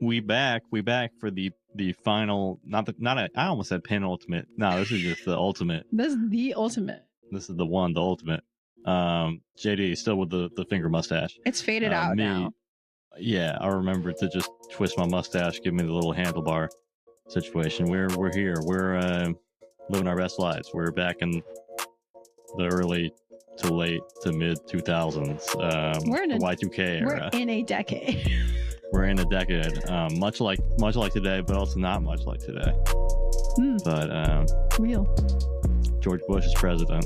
we back for the final, I almost said penultimate. No, this is just the ultimate. This is the ultimate. This is the ultimate. JD still with the finger mustache. It's faded out now. Yeah, I remember to just twist my mustache, give me the little handlebar situation. We're here. We're living our best lives. We're back in the early to late to mid 2000s. We're in the Y2K era. We're in a decade. We're in a decade, much like today, but also not much like today. But real. George Bush is president.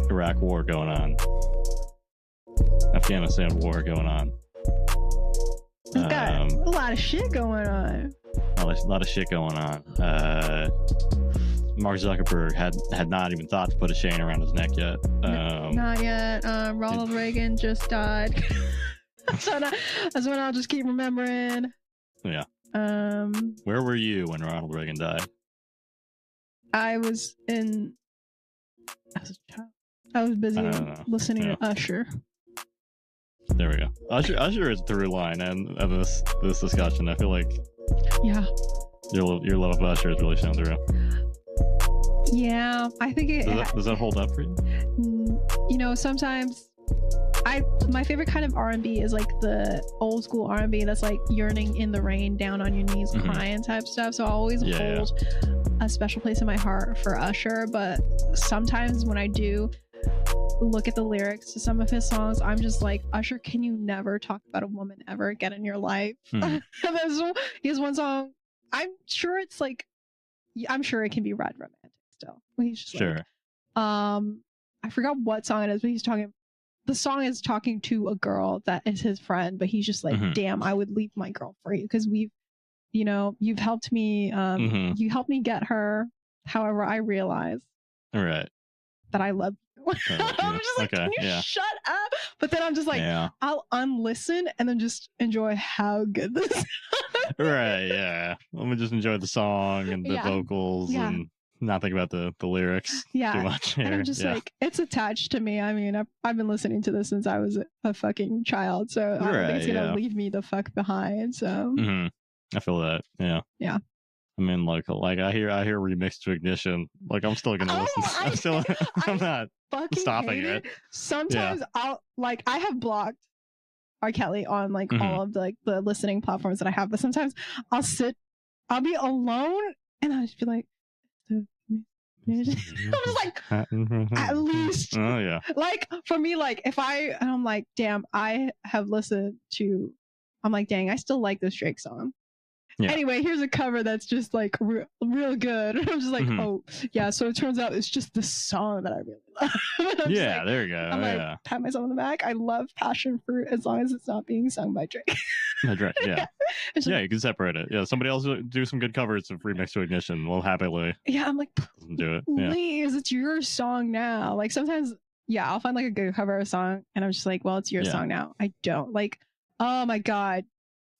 Iraq war going on. Afghanistan war going on. We've got a lot of shit going on. A lot of shit going on. Mark Zuckerberg had not even thought to put a chain around his neck yet. Not yet. Ronald Reagan just died. So that's what I'll just keep remembering. Yeah. Where were you when Ronald Reagan died? I was a child. I was busy listening to Usher. There we go. Usher is through line and this discussion. I feel like your love of Usher is really shown through. Yeah, I think it does that hold up for you? You know, sometimes my favorite kind of R&B is like the old school R&B that's like yearning in the rain, down on your knees, crying type stuff. So I always hold a special place in my heart for Usher. But sometimes when I do look at the lyrics to some of his songs, I'm just like, Usher, can you never talk about a woman ever again in your life? He has one song, I'm sure it can be read romantic still. He's just like, I forgot what song it is, but the song is talking to a girl that is his friend, but he's just like, damn, I would leave my girl for you because you've helped me, you helped me get her. However, I realize that I love you. I'm just like, can you shut up? But then I'm just like, I'll unlisten and then just enjoy how good this is. Right, yeah. Let me just enjoy the song and the vocals and not think about the lyrics too much. And I'm just like, it's attached to me. I mean, I've been listening to this since I was a fucking child, so I don't think it's gonna leave me the fuck behind. So I feel that. Yeah. I mean, like I hear Remix to Ignition. Like I'm still gonna listen. I'm not stopping it. Sometimes I have blocked R. Kelly on like all of the listening platforms that I have, but sometimes I'll be alone and I'll just be like, I'm just like, at least, like for me, like if I'm like, damn, I have listened to, I'm like, dang, I still like this Drake song. Anyway, here's a cover that's just like real good. I'm just like, oh yeah. So it turns out it's just the song that I really love. Yeah, there you go. I'm like, pat myself on the back. I love Passion Fruit as long as it's not being sung by Drake. Yeah. You can separate it. Yeah, somebody else do some good covers of Remix to Ignition. We'll happily. Yeah, I'm like, do it. Please, it's your song now. Like sometimes, I'll find like a good cover of a song, and I'm just like, well, it's your song now. I don't like. Oh my god.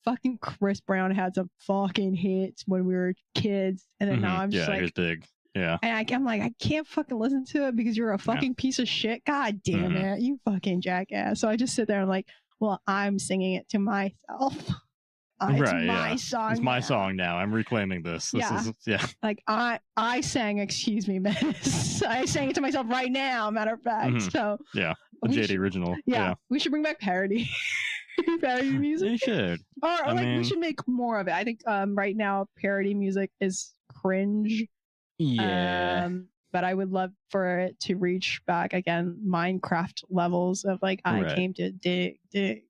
Fucking Chris Brown had some fucking hits when we were kids, and then now I'm just like, he was big. Yeah, and I'm like, I can't fucking listen to it because you're a fucking piece of shit. God damn it, you fucking jackass. So I just sit there and like, well, I'm singing it to myself. It's my song. It's my song now. I'm reclaiming this. This is Like I sang "Excuse Me, Miss." I sang it to myself right now. Matter of fact. So a JD original. Yeah, we should bring back parody. Parody music. They should. Or we should make more of it. I think right now parody music is cringe. Yeah. But I would love for it to reach back again Minecraft levels of like I came to dig, that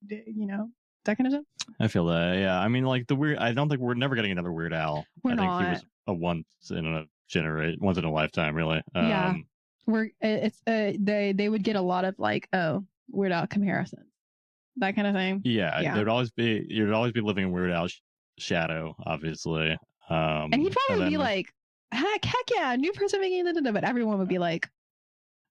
kind of stuff. I feel that. Yeah. I mean, like I don't think we're never getting another Weird Al. We're I think not. he was a once in a lifetime, really. They would get a lot of like, Weird Al comparisons. That kind of thing. Yeah. You'd always be living in Weird Al's shadow, obviously. And he'd probably be like, heck yeah, new person making it, but everyone would be like,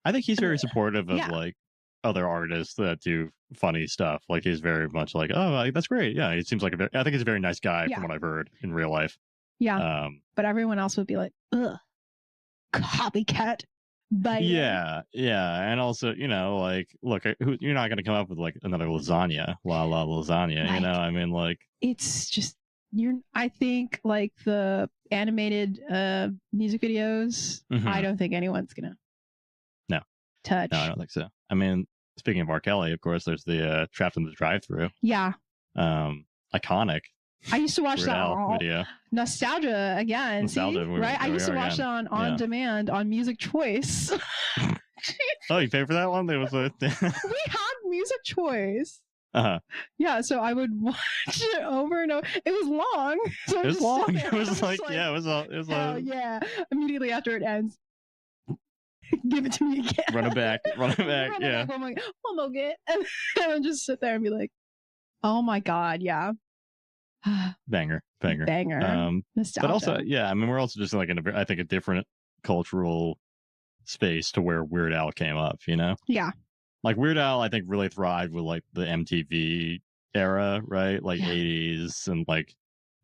I think he's very supportive of like other artists that do funny stuff. Like he's very much like, oh, that's great. Yeah, he seems like I think he's a very nice guy from what I've heard in real life. Yeah. But everyone else would be like, ugh, copycat But yeah, and also, like, look, you're not gonna come up with like another lasagna, la la lasagna. Like, I mean, like, it's just I think like the animated music videos, I don't think anyone's gonna no, touch. no, I don't think so. I mean, speaking of R. Kelly, of course, there's the Trapped in the Drive-Thru. Yeah. Iconic. I used to watch that video. Nostalgia again. Nostalgia, right? I used to watch that on demand on Music Choice. Oh, you paid for that one? There was a we had Music Choice. Yeah, so I would watch it over and over. It was long. So it was long. It was like, yeah, it was yeah. Immediately after it ends, give it to me again. Run it back. Yeah. I'm like, one more get, and I'll just sit there and be like, oh my god, yeah. Banger. Nostalgia. But also, yeah, I mean, we're also just like in I think a different cultural space to where Weird Al came up, Yeah. Like Weird Al, I think really thrived with like the MTV era, right? Like 80s and like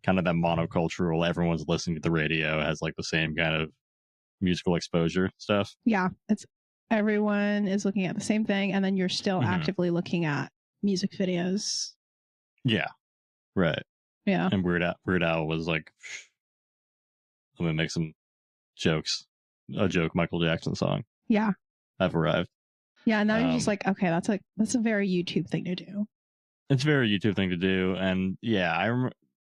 kind of that monocultural, everyone's listening to the radio, has like the same kind of musical exposure stuff. Yeah. It's everyone is looking at the same thing, and then you're still actively looking at music videos. Yeah. Right. Yeah. And Weird Al was like, let me make some jokes. A joke Michael Jackson song. Yeah. I've arrived. Yeah, and now you're just like, okay, that's a very YouTube thing to do. It's a very YouTube thing to do, and yeah, I remember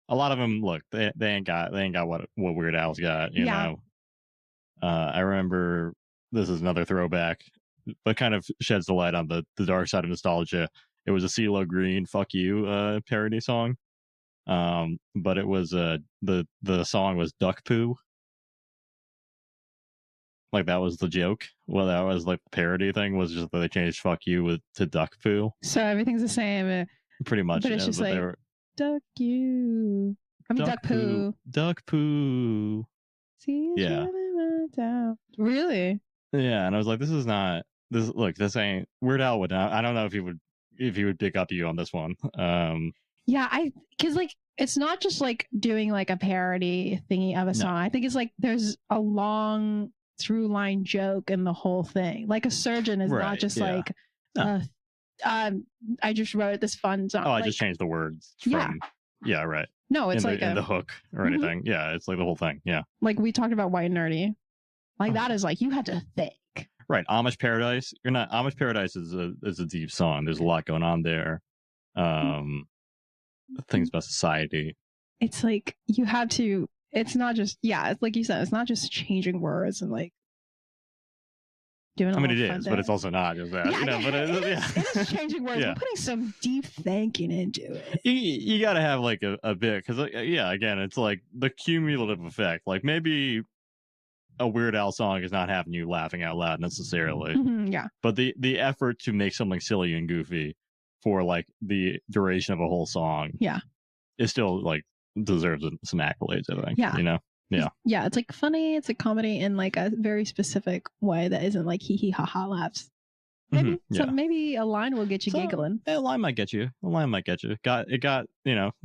a lot of them. Look, they ain't got what Weird Al's got, you know. I remember, this is another throwback, but kind of sheds the light on the dark side of nostalgia. It was a CeeLo Green "Fuck You" parody song, but it was the song was Duck Poo. Like, that was the joke. Well, that was like the parody thing, was just that they changed "fuck you" to "duck poo." So everything's the same. Pretty much. But it's just like, duck you. I mean, duck poo. Duck poo. See, yeah. Really? Yeah, and I was like, this is not this. Look, this ain't Weird Al would not. I don't know if he would pick up you on this one. Yeah, because like it's not just like doing like a parody thingy of a song. I think it's like there's a long through line joke in the whole thing. Like a surgeon is not just like I just wrote this fun song. Oh, I just changed the words from right. No, it's like in the hook or anything. Yeah, it's like the whole thing. Yeah. Like we talked about White and Nerdy. Like that is like you had to think. Right. Amish Paradise. Amish Paradise is a deep song. There's a lot going on there. Things about society. It's like you have to. It's not just it's like you said. It's not just changing words and like doing. I mean, it is, but it's also not just that. But it is changing words. We're putting some deep thinking into it. You got to have like a bit, because again, it's like the cumulative effect. Like maybe a Weird Al song is not having you laughing out loud necessarily. But the effort to make something silly and goofy for like the duration of a whole song, is still like deserves some accolades, I think. Yeah, it's like funny, it's a comedy in like a very specific way that isn't like hee hee ha ha laughs. Maybe maybe a line will get you giggling. A line might get you. It got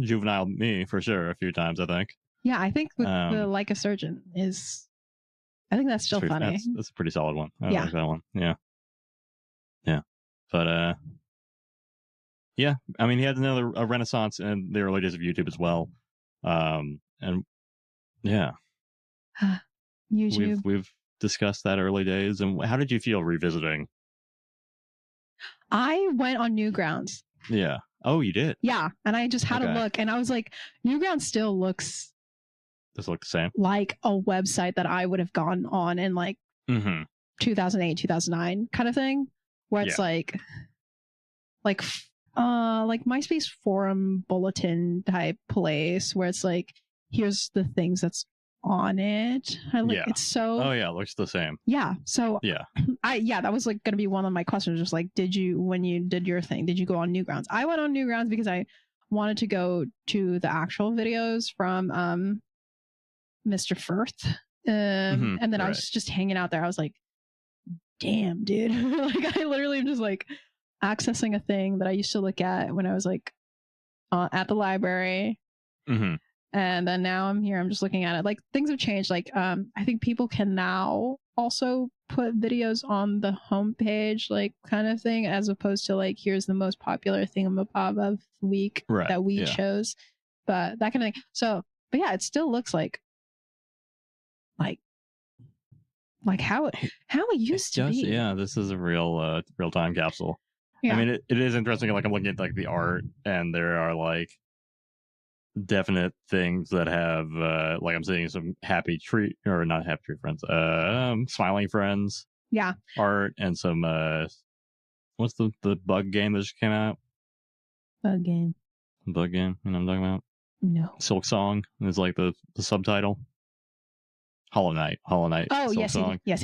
juvenile me for sure a few times, I think. Yeah, I think with the Like a Surgeon I think that's still funny. That's a pretty solid one. I like that one. Yeah. But yeah, I mean, he had a renaissance in the early days of YouTube as well. And yeah, YouTube. We've discussed that early days. And how did you feel revisiting? I went on Newgrounds. Yeah. Oh, you did? Yeah. And I just had a look, and I was like, Newgrounds still looks. Does it look the same? Like a website that I would have gone on in like 2008, 2009 kind of thing, where it's like MySpace forum bulletin type place where it's like, here's the things that's on it. It's so. Oh yeah, it looks the same. Yeah. So yeah, that was like going to be one of my questions. Just like, when you did your thing, did you go on Newgrounds? I went on Newgrounds because I wanted to go to the actual videos from Mr. Firth. And then I was just hanging out there. I was like, damn, dude. Like I literally am just like accessing a thing that I used to look at when I was like at the library. And then now I'm here, I'm just looking at it. Like things have changed. Like I think people can now also put videos on the homepage, like kind of thing, as opposed to like here's the most popular thingamabob of the week that we chose. But that kind of thing. So but yeah, it still looks like how it used to be. Yeah, this is a real time capsule. Yeah. I mean, it is interesting. Like I'm looking at like the art, and there are like definite things that have like I'm seeing some happy tree or not happy tree friends, smiling friends. Yeah. Art and some what's the bug game that just came out? Bug game. You know what I'm talking about? No. Silk Song is like the subtitle. Hollow Knight. Oh, yes, Song. Yes.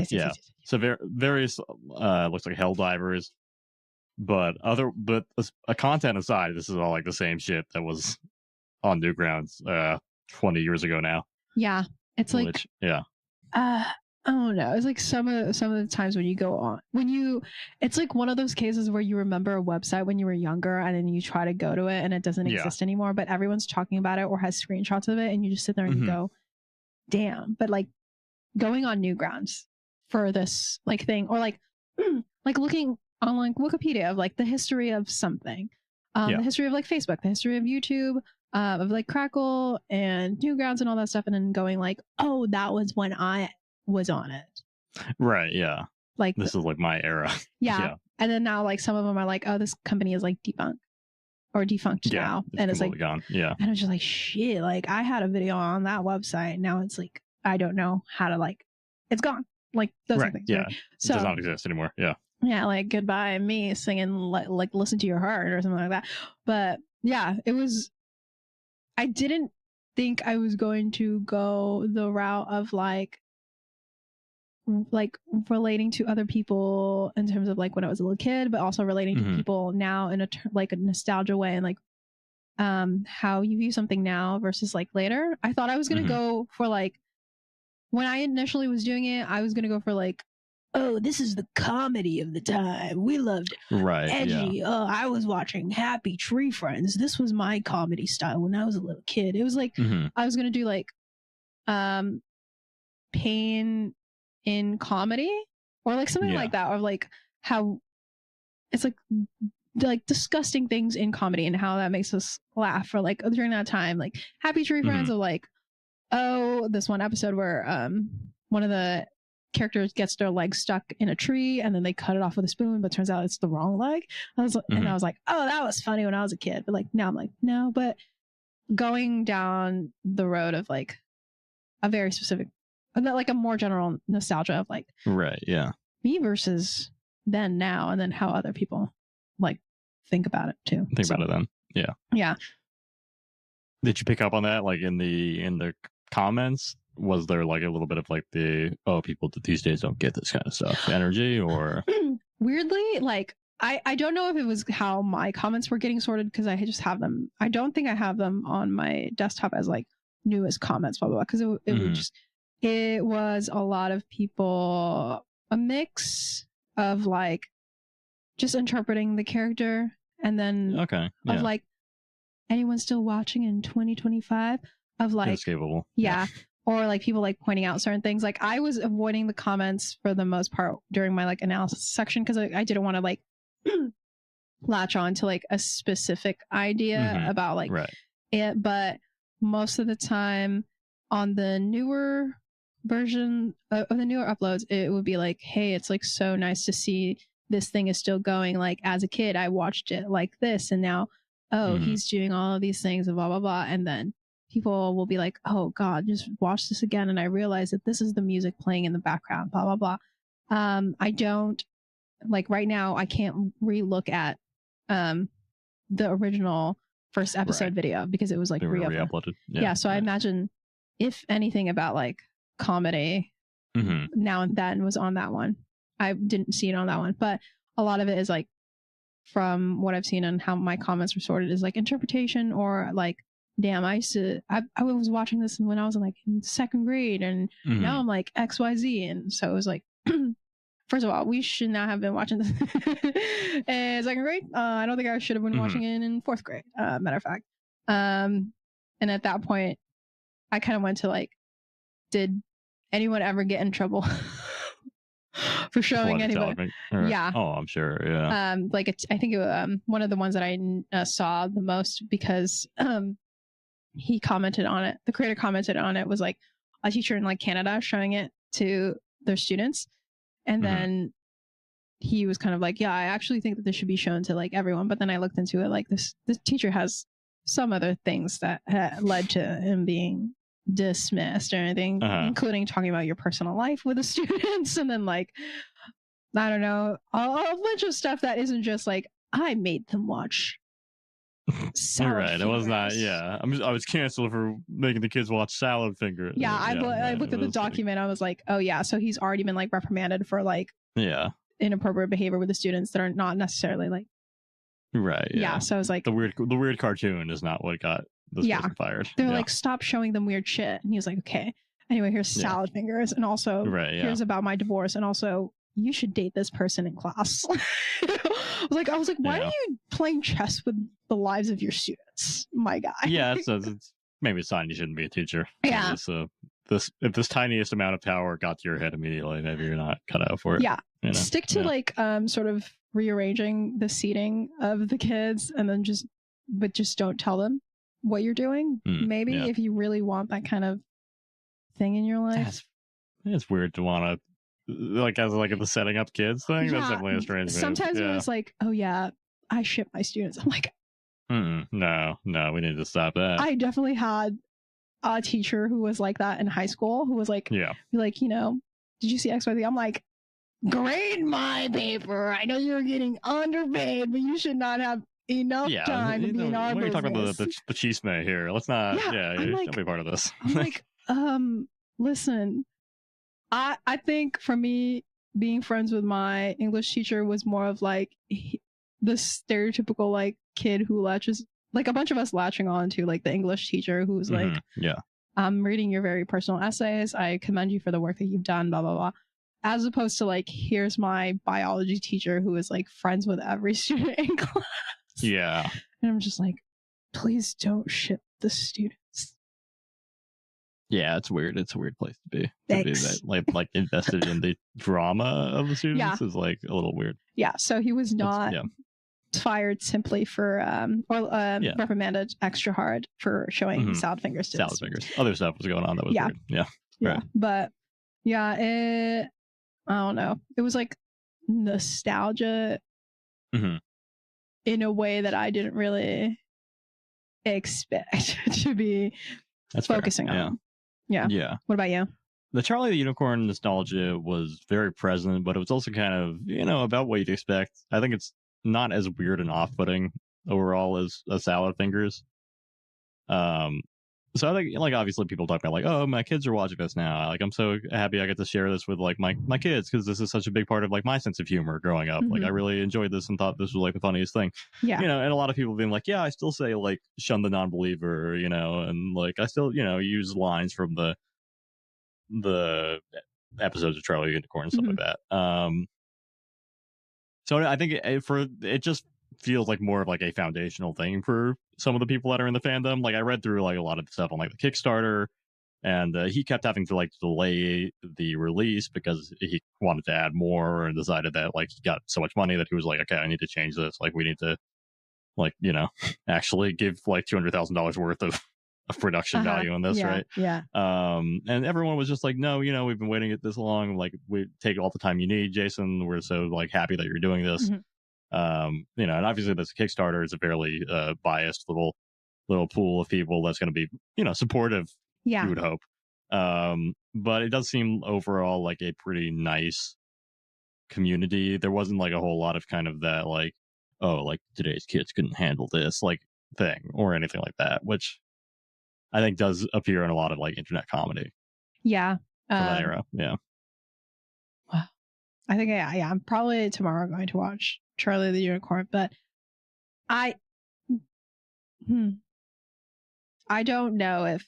So various looks like Helldivers, but a content aside, this is all like the same shit that was on Newgrounds 20 years ago now. Yeah, it's like I don't know. It's like some of the times when you go on it's like one of those cases where you remember a website when you were younger and then you try to go to it and it doesn't exist anymore, but everyone's talking about it or has screenshots of it, and you just sit there and you go, damn. But like going on Newgrounds for this like thing, or like like looking on like Wikipedia of like the history of something, the history of like Facebook, the history of YouTube, of like Crackle and Newgrounds and all that stuff, and then going like, oh, that was when I was on it. Right, yeah. Like this is like my era. Yeah. And then now like some of them are like, oh, this company is like defunct now. And it's like gone. Yeah. And I was just like, shit, like I had a video on that website. Now it's like I don't know how to like it's gone. Like those things. Yeah. Right? So it does not exist anymore. Yeah. Yeah, like goodbye me singing like Listen to Your Heart or something like that. But yeah, it was I didn't think I was going to go the route of like relating to other people in terms of like when I was a little kid, but also relating to people now in a like a nostalgia way, and like how you view something now versus like later. I thought I was gonna go for like when I initially was doing it, I was gonna go for like, oh, this is the comedy of the time. We loved edgy. Yeah. Oh, I was watching Happy Tree Friends. This was my comedy style when I was a little kid. It was like I was gonna do like pain in comedy or like something like that, or like how it's like disgusting things in comedy and how that makes us laugh, or like during that time, like Happy Tree Friends of like, oh, this one episode where one of the characters gets their leg stuck in a tree and then they cut it off with a spoon, but turns out it's the wrong leg. And I was like, oh, that was funny when I was a kid, but like now I'm like, no. But going down the road of like a very specific, like a more general nostalgia of like me versus then now, and then how other people like think about it too. About it then. Yeah. Did you pick up on that like in the comments? Was there like a little bit of like people these days don't get this kind of stuff energy, or weirdly, like I don't know if it was how my comments were getting sorted, because I just have them. I don't think I have them on my desktop as like newest comments, blah blah blah, because it was a lot of people, a mix of like just interpreting the character, and then of like anyone still watching in 2025 of like inescapable. Or like people like pointing out certain things. Like I was avoiding the comments for the most part during my like analysis section, because I didn't want to like latch on to like a specific idea about like it. But most of the time on the newer version of the newer uploads, it would be like, hey, it's like so nice to see this thing is still going. Like as a kid, I watched it like this, and now, he's doing all of these things and blah, blah, blah. And then people will be like, oh God, just watch this again. And I realize that this is the music playing in the background, blah, blah, blah. I don't like right now, I can't re-look at the original first episode video because it was like re-uploaded. So I imagine if anything about like comedy now and then was on that one. I didn't see it on that one, but a lot of it is like, from what I've seen and how my comments were sorted, is like interpretation, or like, damn, I was watching this when I was in second grade, and now I'm like XYZ. And so it was like, first of all, we should not have been watching this in second grade. I don't think I should have been watching it in fourth grade, matter of fact. And at that point, I kind of went to like, did anyone ever get in trouble for showing anybody? Yeah. Oh, I'm sure. Yeah. I think one of the ones that I saw the most because he commented on it. The creator commented on it was like a teacher in like Canada showing it to their students, and then he was kind of like, yeah, I actually think that this should be shown to like everyone. But then I looked into it, like this teacher has some other things that led to him being dismissed or anything, including talking about your personal life with the students, and then like, I don't know, a bunch of stuff that isn't just like, I made them watch Salad right. Fingers. It was not. Yeah. I was canceled for making the kids watch Salad Fingers. Yeah. I looked at the document. I was like, oh yeah. So he's already been like reprimanded for like inappropriate behavior with the students that are not necessarily like. Right. Yeah. So I was like, the weird cartoon is not what got this person fired. They're like, stop showing them weird shit. And he was like, okay. Anyway, here's Salad Fingers, and also here's about my divorce, and also you should date this person in class. I was like, why are you playing chess with the lives of your students, my guy? Yeah, it's maybe a sign you shouldn't be a teacher. Yeah. So if this tiniest amount of power got to your head immediately, maybe you're not cut out for it. Yeah. You know? Stick to like sort of rearranging the seating of the kids, and then just don't tell them what you're doing. Maybe if you really want that kind of thing in your life. It's weird to want to like as like the setting up kids thing. That's definitely a strange move. Sometimes when it's like, oh yeah, I ship my students, I'm like, no, we need to stop that. I definitely had a teacher who was like that in high school, who was like, like, you know, did you see XYZ? I'm like, grade my paper. I know you're getting underpaid, but you should not have enough time to be in our business. We're talking about the chisme here. Let's not. Don't be part of this. I'm like, listen, I think for me, being friends with my English teacher was more of like the stereotypical like kid who latches, like a bunch of us latching on to like the English teacher who's like, I'm reading your very personal essays. I commend you for the work that you've done, blah, blah, blah. As opposed to like, here's my biology teacher who is like friends with every student in class. Yeah. And I'm just like, please don't ship the students. Yeah, it's weird. It's a weird place to be. To be that, like invested in the drama of the students is like a little weird. Yeah, so he was not fired simply for reprimanded extra hard for showing Salad Fingers to Salad Fingers. Other stuff was going on that was weird. Yeah. Right. But I don't know. It was like nostalgia in a way that I didn't really expect to be focusing on. Yeah. What about you? The Charlie the Unicorn nostalgia was very present, but it was also kind of, about what you'd expect. I think it's not as weird and off-putting overall as Salad Fingers. So I think, like, obviously people talk about like, oh, my kids are watching this now. Like, I'm so happy I get to share this with like my kids, because this is such a big part of like my sense of humor growing up. Like, I really enjoyed this and thought this was like the funniest thing. Yeah. And a lot of people being like, yeah, I still say like shun the non-believer, and like I still, use lines from the episodes of Charlie the Unicorn and stuff like that. So I think it just feels like more of like a foundational thing for some of the people that are in the fandom. Like, I read through like a lot of the stuff on like the Kickstarter, and he kept having to like delay the release because he wanted to add more, and decided that like he got so much money that he was like, okay, I need to change this. Like, we need to like, actually give like $200,000 worth of production value on this, right? Yeah. And everyone was just like, no, we've been waiting it this long. Like, we take all the time you need, Jason. We're so like happy that you're doing this. And obviously this Kickstarter is a fairly biased little pool of people that's going to be, supportive. You would hope. But it does seem overall like a pretty nice community. There wasn't like a whole lot of kind of that like, oh, like today's kids couldn't handle this like thing or anything like that, which I think does appear in a lot of like internet comedy. Yeah. From that era. Yeah. Wow. I think I'm probably tomorrow going to watch Charlie the Unicorn, but I don't know if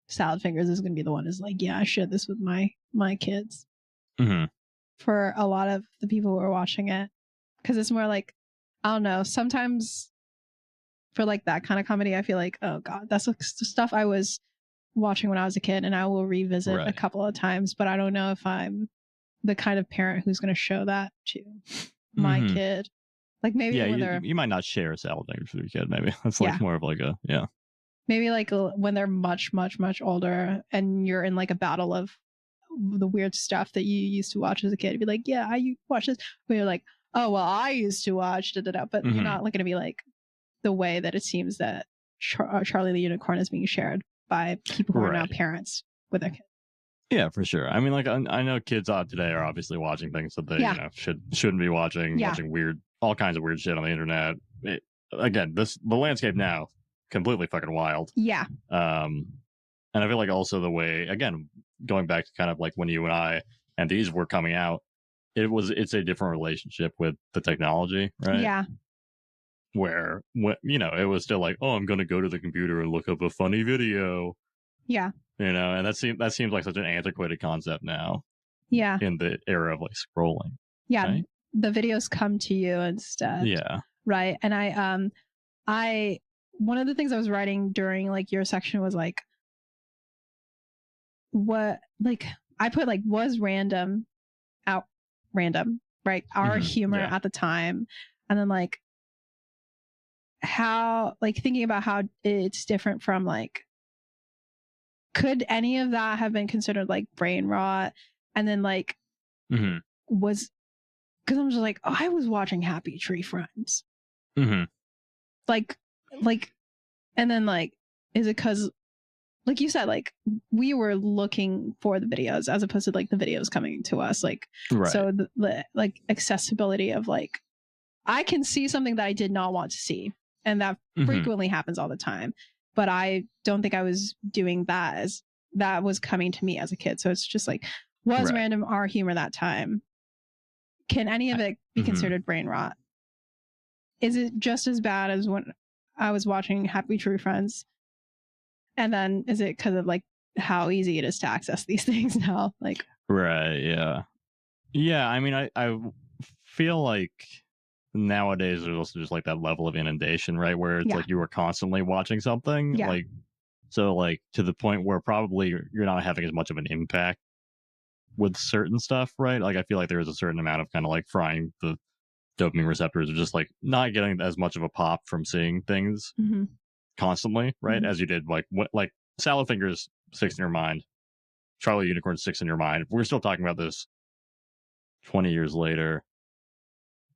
Salad Fingers is going to be the one who's like, yeah, I shared this with my kids. For a lot of the people who are watching it, because it's more like, I don't know, sometimes for like that kind of comedy, I feel like, oh god, that's like the stuff I was watching when I was a kid, and I will revisit a couple of times, but I don't know if I'm the kind of parent who's going to show that to my kid. Like maybe when you might not share salad fingers with your kid. Maybe that's like more of like a maybe like when they're much older, and you're in like a battle of the weird stuff that you used to watch as a kid. You'd be like, yeah, I watch this, but you're like, oh well, I used to watch but you're not like going to be like the way that it seems that Charlie the Unicorn is being shared by people who are now parents with their kids. Yeah, for sure. I mean, like I know kids out today are obviously watching things that they shouldn't be watching, watching all kinds of weird shit on the internet. Again, the landscape now completely fucking wild. Yeah. And I feel like also the way, again, going back to kind of like when you and I and these were coming out, it's a different relationship with the technology, right? Yeah. Where it was still like, oh, I'm going to go to the computer and look up a funny video. Yeah. And that seems like such an antiquated concept now. Yeah. In the era of like scrolling. Yeah. Right? The videos come to you instead. Yeah. Right. And I one of the things I was writing during like your section was like, what, like I put like, was random, right? Our humor at the time. And then like how, like thinking about how it's different from like, could any of that have been considered like brain rot? And then like, was, because I'm just like, oh, I was watching Happy Tree Friends. Like, and then like, is it because, like you said, like we were looking for the videos as opposed to like the videos coming to us, like so the like accessibility of like I can see something that I did not want to see, and that frequently happens all the time. But I don't think I was doing that as that was coming to me as a kid. So it's just like, was random our humor that time? Can any of it be considered brain rot? Is it just as bad as when I was watching Happy Tree Friends? And then is it because of like how easy it is to access these things now? Like, right. Yeah. I mean, I feel like nowadays there's also just like that level of inundation, right? Where it's like you were constantly watching something. Yeah. Like, so like to the point where probably you're not having as much of an impact with certain stuff, right? Like I feel like there is a certain amount of kind of like frying the dopamine receptors, or just like not getting as much of a pop from seeing things constantly, right? As you did like like salad fingers sticks in your mind, Charlie Unicorn sticks in your mind. We're still talking about this 20 years later,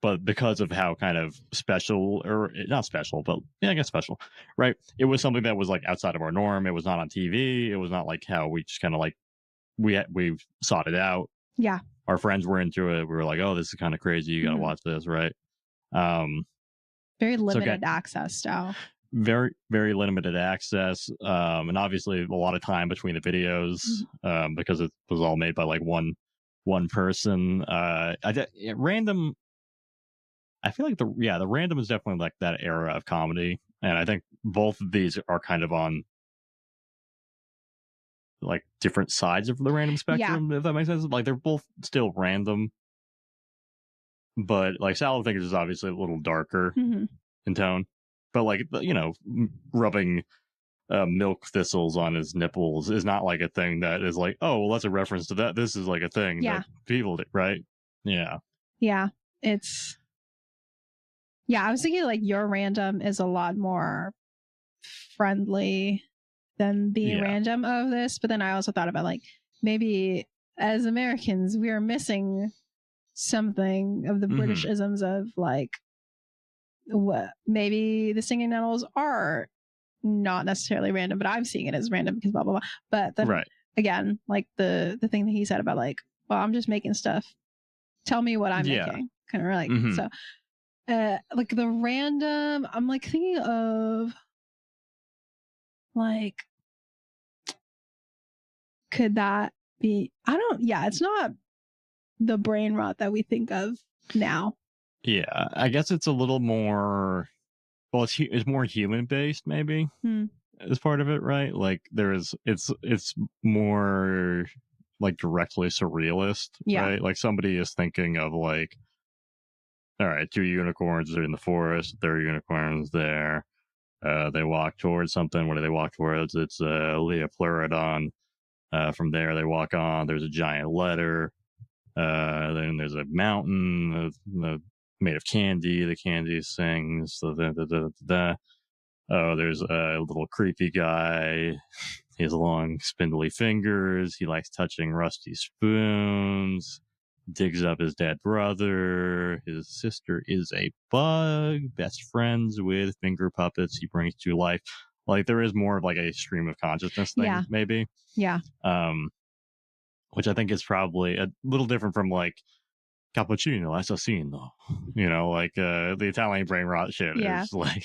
but because of how kind of special, or not special, but yeah, I guess special, right? It was something that was like outside of our norm. It was not on TV. It was not like how we just kind of like we've sought it out. Yeah, our friends were into it. We were like, oh, this is kind of crazy. You got to watch this, right? Very limited access style. Very, very limited access. And obviously a lot of time between the videos, because it was all made by like one person. Random. I feel like the random is definitely like that era of comedy. And I think both of these are kind of on like different sides of the random spectrum, if that makes sense. Like they're both still random, but like Salad Fingers is obviously a little darker in tone. But like, rubbing milk thistles on his nipples is not like a thing that is like, oh, well, that's a reference to that. This is like a thing that people did, right? Yeah. Yeah. I was thinking like your random is a lot more friendly than the random of this. But then I also thought about like, maybe as Americans, we are missing something of the British isms of like, what maybe the singing nettles are not necessarily random, but I'm seeing it as random because blah blah blah. But then again, like the thing that he said about like, well, I'm just making stuff. Tell me what I'm making. Kind of like so. Like the random, I'm like thinking of like, could that be? It's not the brain rot that we think of now. Yeah, I guess it's a little more. Well, it's more human based, maybe, as part of it, right? Like it's more like directly surrealist, right? Like somebody is thinking of like, all right, 2 unicorns are in the forest, there are unicorns there. They walk towards something. What do they walk towards? It's Leopleurodon. From there, they walk on. There's a giant letter. Then there's a mountain made of candy. The candy sings. Oh, there's a little creepy guy. He has long, spindly fingers. He likes touching rusty spoons. Digs up his dead brother. His sister is a bug. Best friends with finger puppets he brings to life. Like, there is more of like a stream of consciousness thing, maybe. Yeah. Which I think is probably a little different from like cappuccino, assassino. You know, like the Italian brain rot shit is like.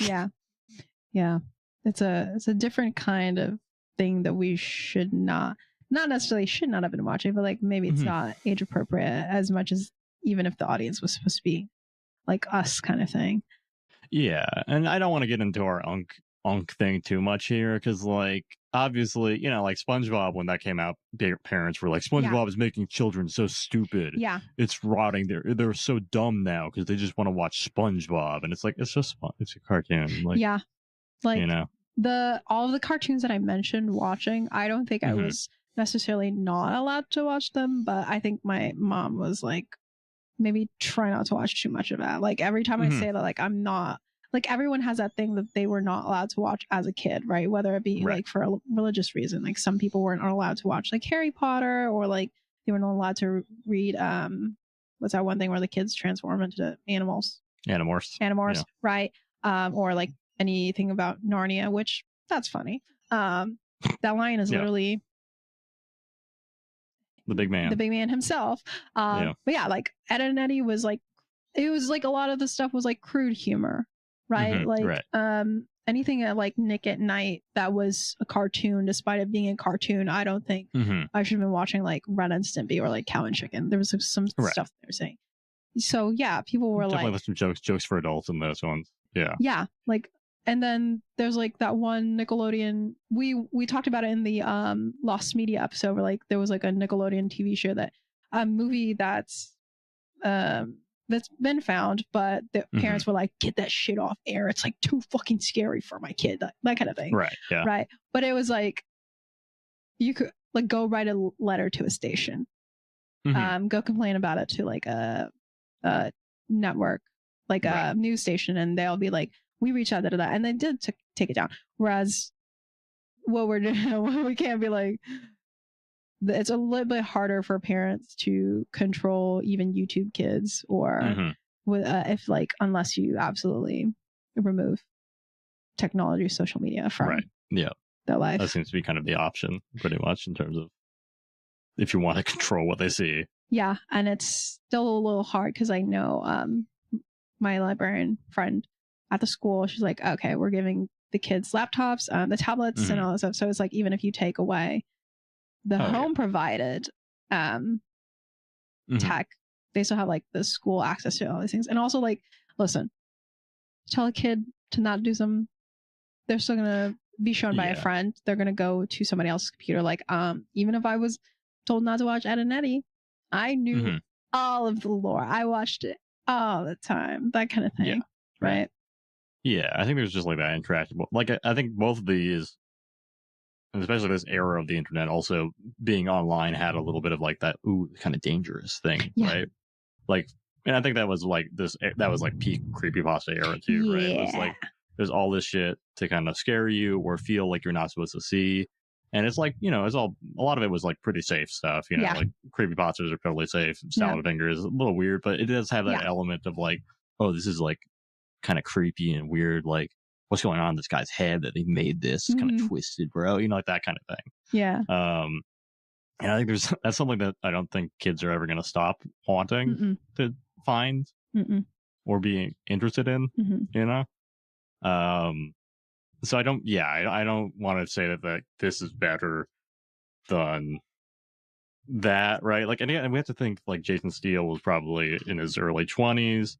Yeah. It's a different kind of thing that we should not necessarily should not have been watching, but like maybe it's not age appropriate as much as even if the audience was supposed to be like us kind of thing. Yeah, and I don't want to get into our unk thing too much here because like obviously, you know, like SpongeBob, when that came out, parents were like, SpongeBob is making children so stupid. Yeah, it's rotting. They're so dumb now because they just want to watch SpongeBob, and it's like it's a cartoon. Like, yeah, like, you know, all of the cartoons that I mentioned watching, I don't think I was necessarily not allowed to watch them, but I think my mom was like, maybe try not to watch too much of that. Like every time I say that, like I'm not, like everyone has that thing that they were not allowed to watch as a kid, right? Whether it be like for a religious reason, like some people weren't allowed to watch like Harry Potter, or like they were not allowed to read what's that one thing where the kids transform into animals? Animorphs, right? Or like anything about Narnia, which that's funny. That line is literally the big man himself. But yeah, like Ed and Eddie was like, it was like a lot of the stuff was like crude humor, right? Anything at like Nick at Night that was a cartoon, despite it being a cartoon, I don't think I should have been watching like Ren and Stimpy or like Cow and Chicken. There was some stuff they were saying. So yeah, people were definitely like some jokes for adults in those ones. Yeah, like. And then there's like that one Nickelodeon. We talked about it in the Lost Media episode, where like there was like a Nickelodeon TV show that a movie that's been found, but the parents were like, "Get that shit off air. It's like too fucking scary for my kid." That kind of thing. Right. Yeah. Right. But it was like you could like go write a letter to a station, go complain about it to like a network, like a news station, and they'll be like, we reached out to that, and they did take it down. Whereas what we're doing, we can't be like, it's a little bit harder for parents to control even YouTube kids, or with if like unless you absolutely remove technology, social media from their life. That seems to be kind of the option, pretty much, in terms of if you want to control what they see. Yeah, and it's still a little hard because I know my librarian friend at the school, she's like, okay, we're giving the kids laptops, the tablets and all that stuff. So it's like, even if you take away the home provided tech, they still have like the school access to all these things. And also like, listen, tell a kid to not do some, they're still going to be shown by a friend. They're going to go to somebody else's computer. Like, even if I was told not to watch Ed and Eddie, I knew all of the lore. I watched it all the time, that kind of thing. Right. Yeah, I think there's just like that interaction. Like, I think both of these, and especially this era of the internet, also being online had a little bit of like that, kind of dangerous thing, right? Like, and I think that was like peak creepypasta era too, right? It was like, there's all this shit to kind of scare you or feel like you're not supposed to see. And it's like, you know, a lot of it was like pretty safe stuff, you know, like creepypastas are totally safe. Salad Finger is a little weird, but it does have that element of like, oh, this is like kind of creepy and weird, like what's going on in this guy's head that they made this kind of twisted, bro, you know, like that kind of thing. And I think that's something that I don't think kids are ever going to stop wanting to find or be interested in, you know. So I don't want to say that this is better than that, right? Like, and we have to think like Jason Steele was probably in his early 20s.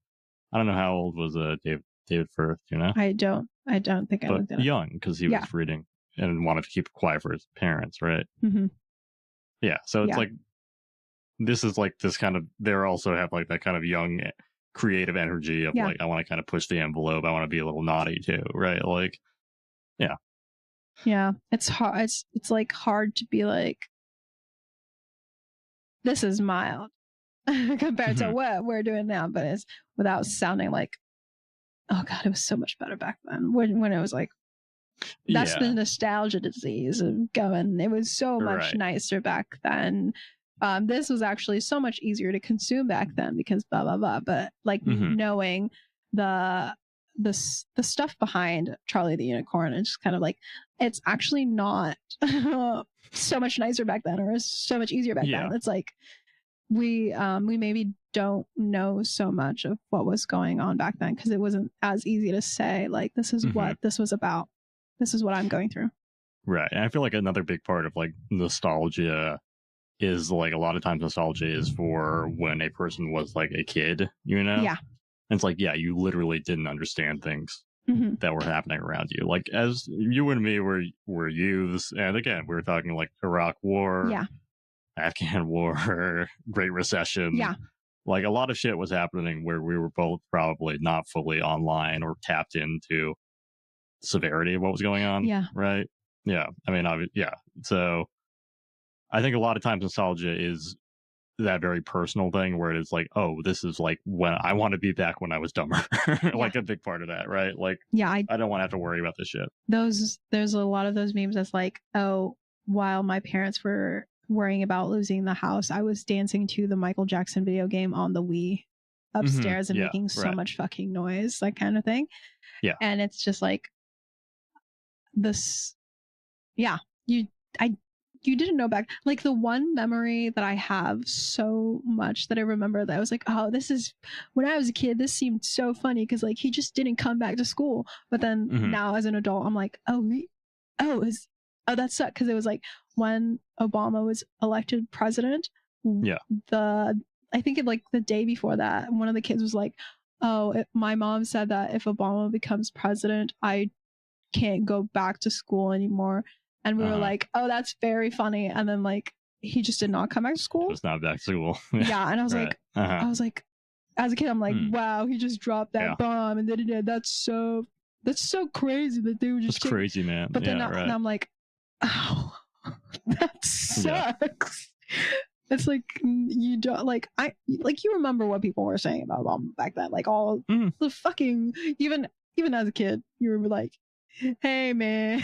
I don't know how old was David Firth, you know? I don't think I looked at it. Young, because he was reading and wanted to keep it quiet for his parents, right? Yeah, so it's like, this is like this kind of, they also have like that kind of young creative energy of like, I want to kind of push the envelope. I want to be a little naughty too, right? Like, Yeah, it's hard. It's like hard to be like, this is mild compared to what we're doing now, but it's without sounding like, oh god, it was so much better back then. When it was like, that's the nostalgia disease of going. It was so much nicer back then. This was actually so much easier to consume back then because blah blah blah. But like knowing the stuff behind Charlie the Unicorn, it's just kind of like, it's actually not so much nicer back then, or so much easier back then. It's like we maybe don't know so much of what was going on back then because it wasn't as easy to say like, this is what this was about. This is what I'm going through. Right. And I feel like another big part of like nostalgia is like, a lot of times nostalgia is for when a person was like a kid, you know? Yeah. And it's like, yeah, you literally didn't understand things that were happening around you. Like, as you and me were youths, and again, we were talking like Iraq War, Afghan War, Great Recession. Yeah. Like, a lot of shit was happening where we were both probably not fully online or tapped into severity of what was going on. Yeah. Right. Yeah. I mean, so I think a lot of times nostalgia is that very personal thing where it's like, oh, this is like when I want to be back when I was dumber. Like a big part of that, right? Like, I don't want to have to worry about this shit. There's a lot of those memes that's like, oh, while my parents were worrying about losing the house, I was dancing to the Michael Jackson video game on the Wii upstairs and making so much fucking noise, that kind of thing. Yeah. And it's just like this, you didn't know back. Like, the one memory that I have so much that I remember that I was like, oh, this is when I was a kid, this seemed so funny because like he just didn't come back to school. But then now as an adult, I'm like, that sucked, because it was like when Obama was elected president. I think like the day before that, one of the kids was like, my mom said that if Obama becomes president, I can't go back to school anymore. And we were like, oh, that's very funny. And then like, he just did not come back to school. Just not back to school. Yeah. And I was like, as a kid, I'm like, wow, he just dropped that bomb. And then that's so crazy that they would just. That's crazy, man. But then and I'm like, oh, that sucks. It's like, you don't you remember what people were saying about Obama back then. Like all the fucking, even as a kid, you were like, hey man,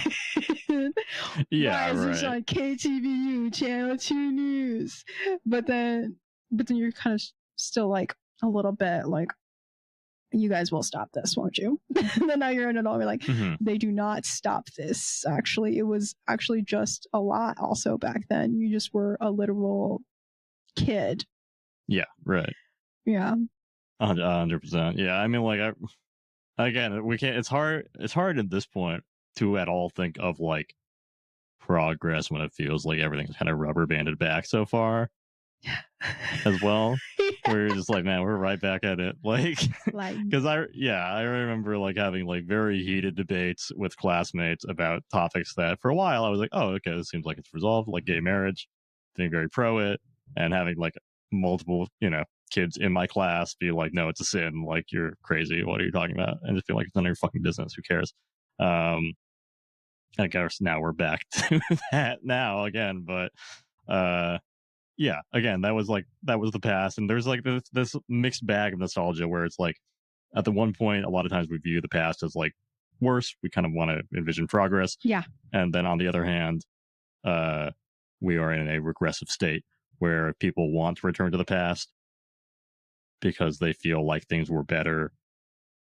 why is this on KTVU Channel 2 News? But then you're kind of still like a little bit like, you guys will stop this, won't you? And then now you're an adult, you're like, they do not stop this. Actually, it was actually just a lot also back then. You just were a literal kid. Yeah, right. Yeah. 100%. Yeah, I mean, like, again, we can't. It's hard at this point to at all think of like progress when it feels like everything's kind of rubber banded back so far, as well. We're just like, man, we're right back at it. Like, because I remember like having like very heated debates with classmates about topics that for a while I was like, oh, okay, this seems like it's resolved, like gay marriage, being very pro it, and having like multiple, kids in my class be like, no, it's a sin, like, you're crazy, what are you talking about? And just feel like it's none of your fucking business, who cares? I guess now we're back to that now again, but again, that was the past, and there's like this mixed bag of nostalgia where it's like, at the one point, a lot of times we view the past as like worse, we kind of want to envision progress, and then on the other hand, we are in a regressive state where people want to return to the past because they feel like things were better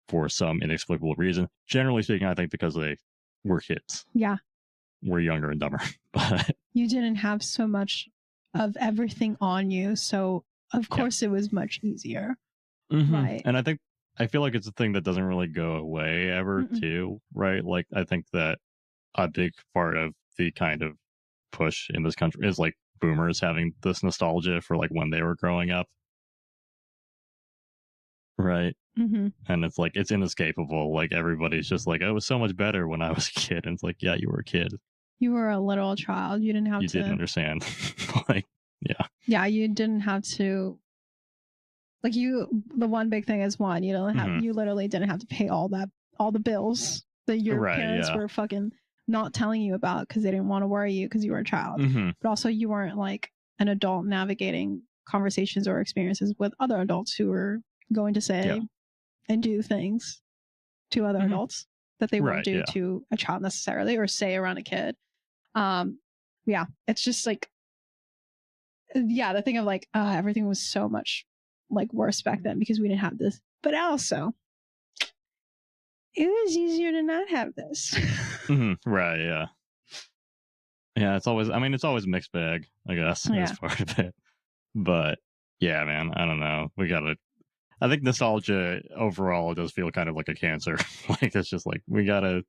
for some inexplicable reason. Generally speaking, I think because they were kids. Yeah. We're younger and dumber. But you didn't have so much of everything on you, so of course it was much easier. Right. And I feel like it's a thing that doesn't really go away ever too, right? Like, I think that a big part of the kind of push in this country is like boomers having this nostalgia for like when they were growing up. Right. And it's like, it's inescapable. Like, everybody's just like, oh, it was so much better when I was a kid. And it's like, yeah, you were a kid. You were a literal child. You didn't have to. You didn't understand. Like, yeah. Yeah, you didn't have to. Like, the one big thing is you don't have, you literally didn't have to pay all the bills that your Right, parents yeah. were fucking not telling you about because they didn't want to worry you because you were a child. But also you weren't like an adult navigating conversations or experiences with other adults who were going to say and do things to other adults that they won't do to a child necessarily, or say around a kid. Yeah, it's just like, the thing of like, everything was so much like worse back then because we didn't have this. But also, it was easier to not have this. Right, yeah. Yeah, it's always a mixed bag, I guess, as part of it. But yeah, man, I don't know. I think nostalgia overall does feel kind of like a cancer. Like, it's just like, we gotta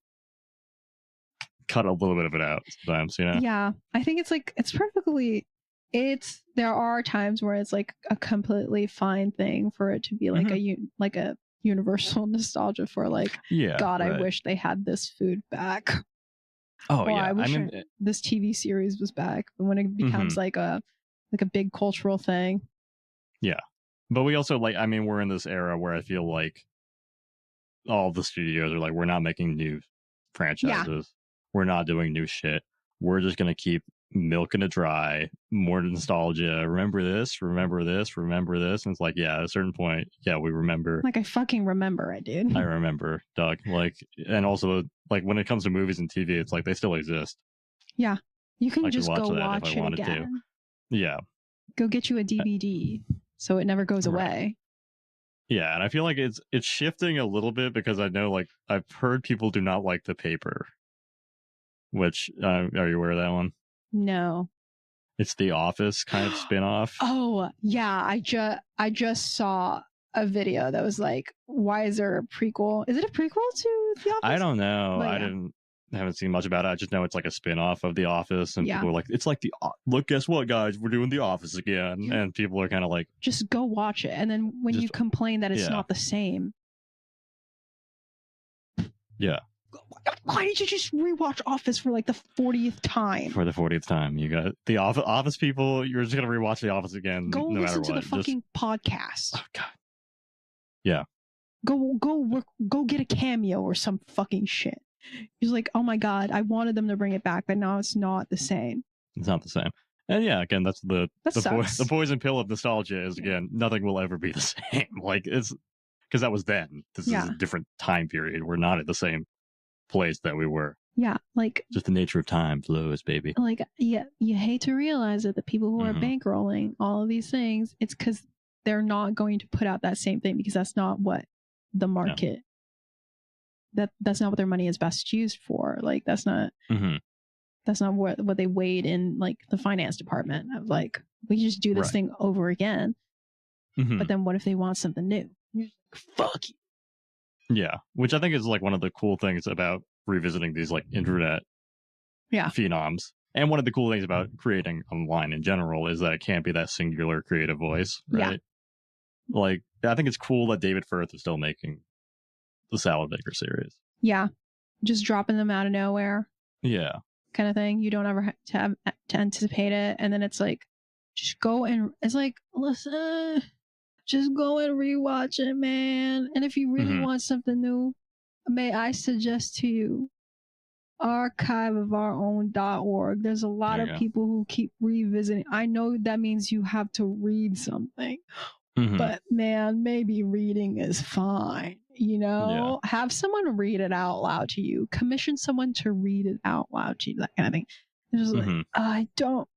cut a little bit of it out sometimes, you know? Yeah, I think it's like, there are times where it's like a completely fine thing for it to be like a universal nostalgia for like, God, I wish they had this food back. Oh, yeah. I wish this TV series was back. But when it becomes like a big cultural thing. Yeah. But we also we're in this era where I feel like all the studios are like, we're not making new franchises. Yeah. We're not doing new shit. We're just going to keep milking it dry, more nostalgia. Remember this, remember this, remember this. And it's like, yeah, at a certain point, we remember. Like, I fucking remember it, dude. I remember, Doug. Like, and also, like, when it comes to movies and TV, it's like they still exist. Yeah. You can just go watch it again. Yeah. Go get you a DVD so it never goes away. Yeah, and I feel like it's shifting a little bit because I know, like, I've heard people do not like The Paper, which, are you aware of that one? No. It's The Office kind of spin-off. Oh, yeah, I just saw a video that was like, why is there a prequel? Is it a prequel to The Office? I don't know. I haven't seen much about it. I just know it's like a spin-off of The Office, and people are like, it's like look, guess what, guys, we're doing The Office again. And people are kind of like, just go watch it. And then when you complain that it's not the same. Yeah. Why did you just rewatch Office for like the 40th time? For the 40th time. You got The Office people, you're just going to rewatch The Office again. Go no listen matter to the fucking podcast. Oh, God. Yeah. Go get a cameo or some fucking shit. He's like, oh my God, I wanted them to bring it back, but now it's not the same. It's not the same. And yeah, again, that's the poison pill of nostalgia is, again, nothing will ever be the same. Like, it's because that was then. This is a different time period. We're not at the same place that we were. Yeah, like, just the nature of time flows, baby. Like, yeah, you hate to realize that the people who are bankrolling all of these things, it's because they're not going to put out that same thing, because that's not what the market, that's not what their money is best used for. Like, that's not what they weighed in, like, the finance department of, like, we just do this thing over again. But then what if they want something new? You're like, fuck you. Yeah, which I think is like one of the cool things about revisiting these like internet phenoms. And one of the cool things about creating online in general is that it can't be that singular creative voice, right? Yeah. Like, I think it's cool that David Firth is still making the Salad Baker series. Yeah, just dropping them out of nowhere. Yeah, kind of thing. You don't ever have to anticipate it, and then it's like, just go and it's like, listen, just go and rewatch it, man. And if you really want something new, may I suggest to you archiveofourown.org. There's a lot of people who keep revisiting. I know that means you have to read something, but man, maybe reading is fine. You know, have someone read it out loud to you. Commission someone to read it out loud to you. That kind of thing. It's just like, I don't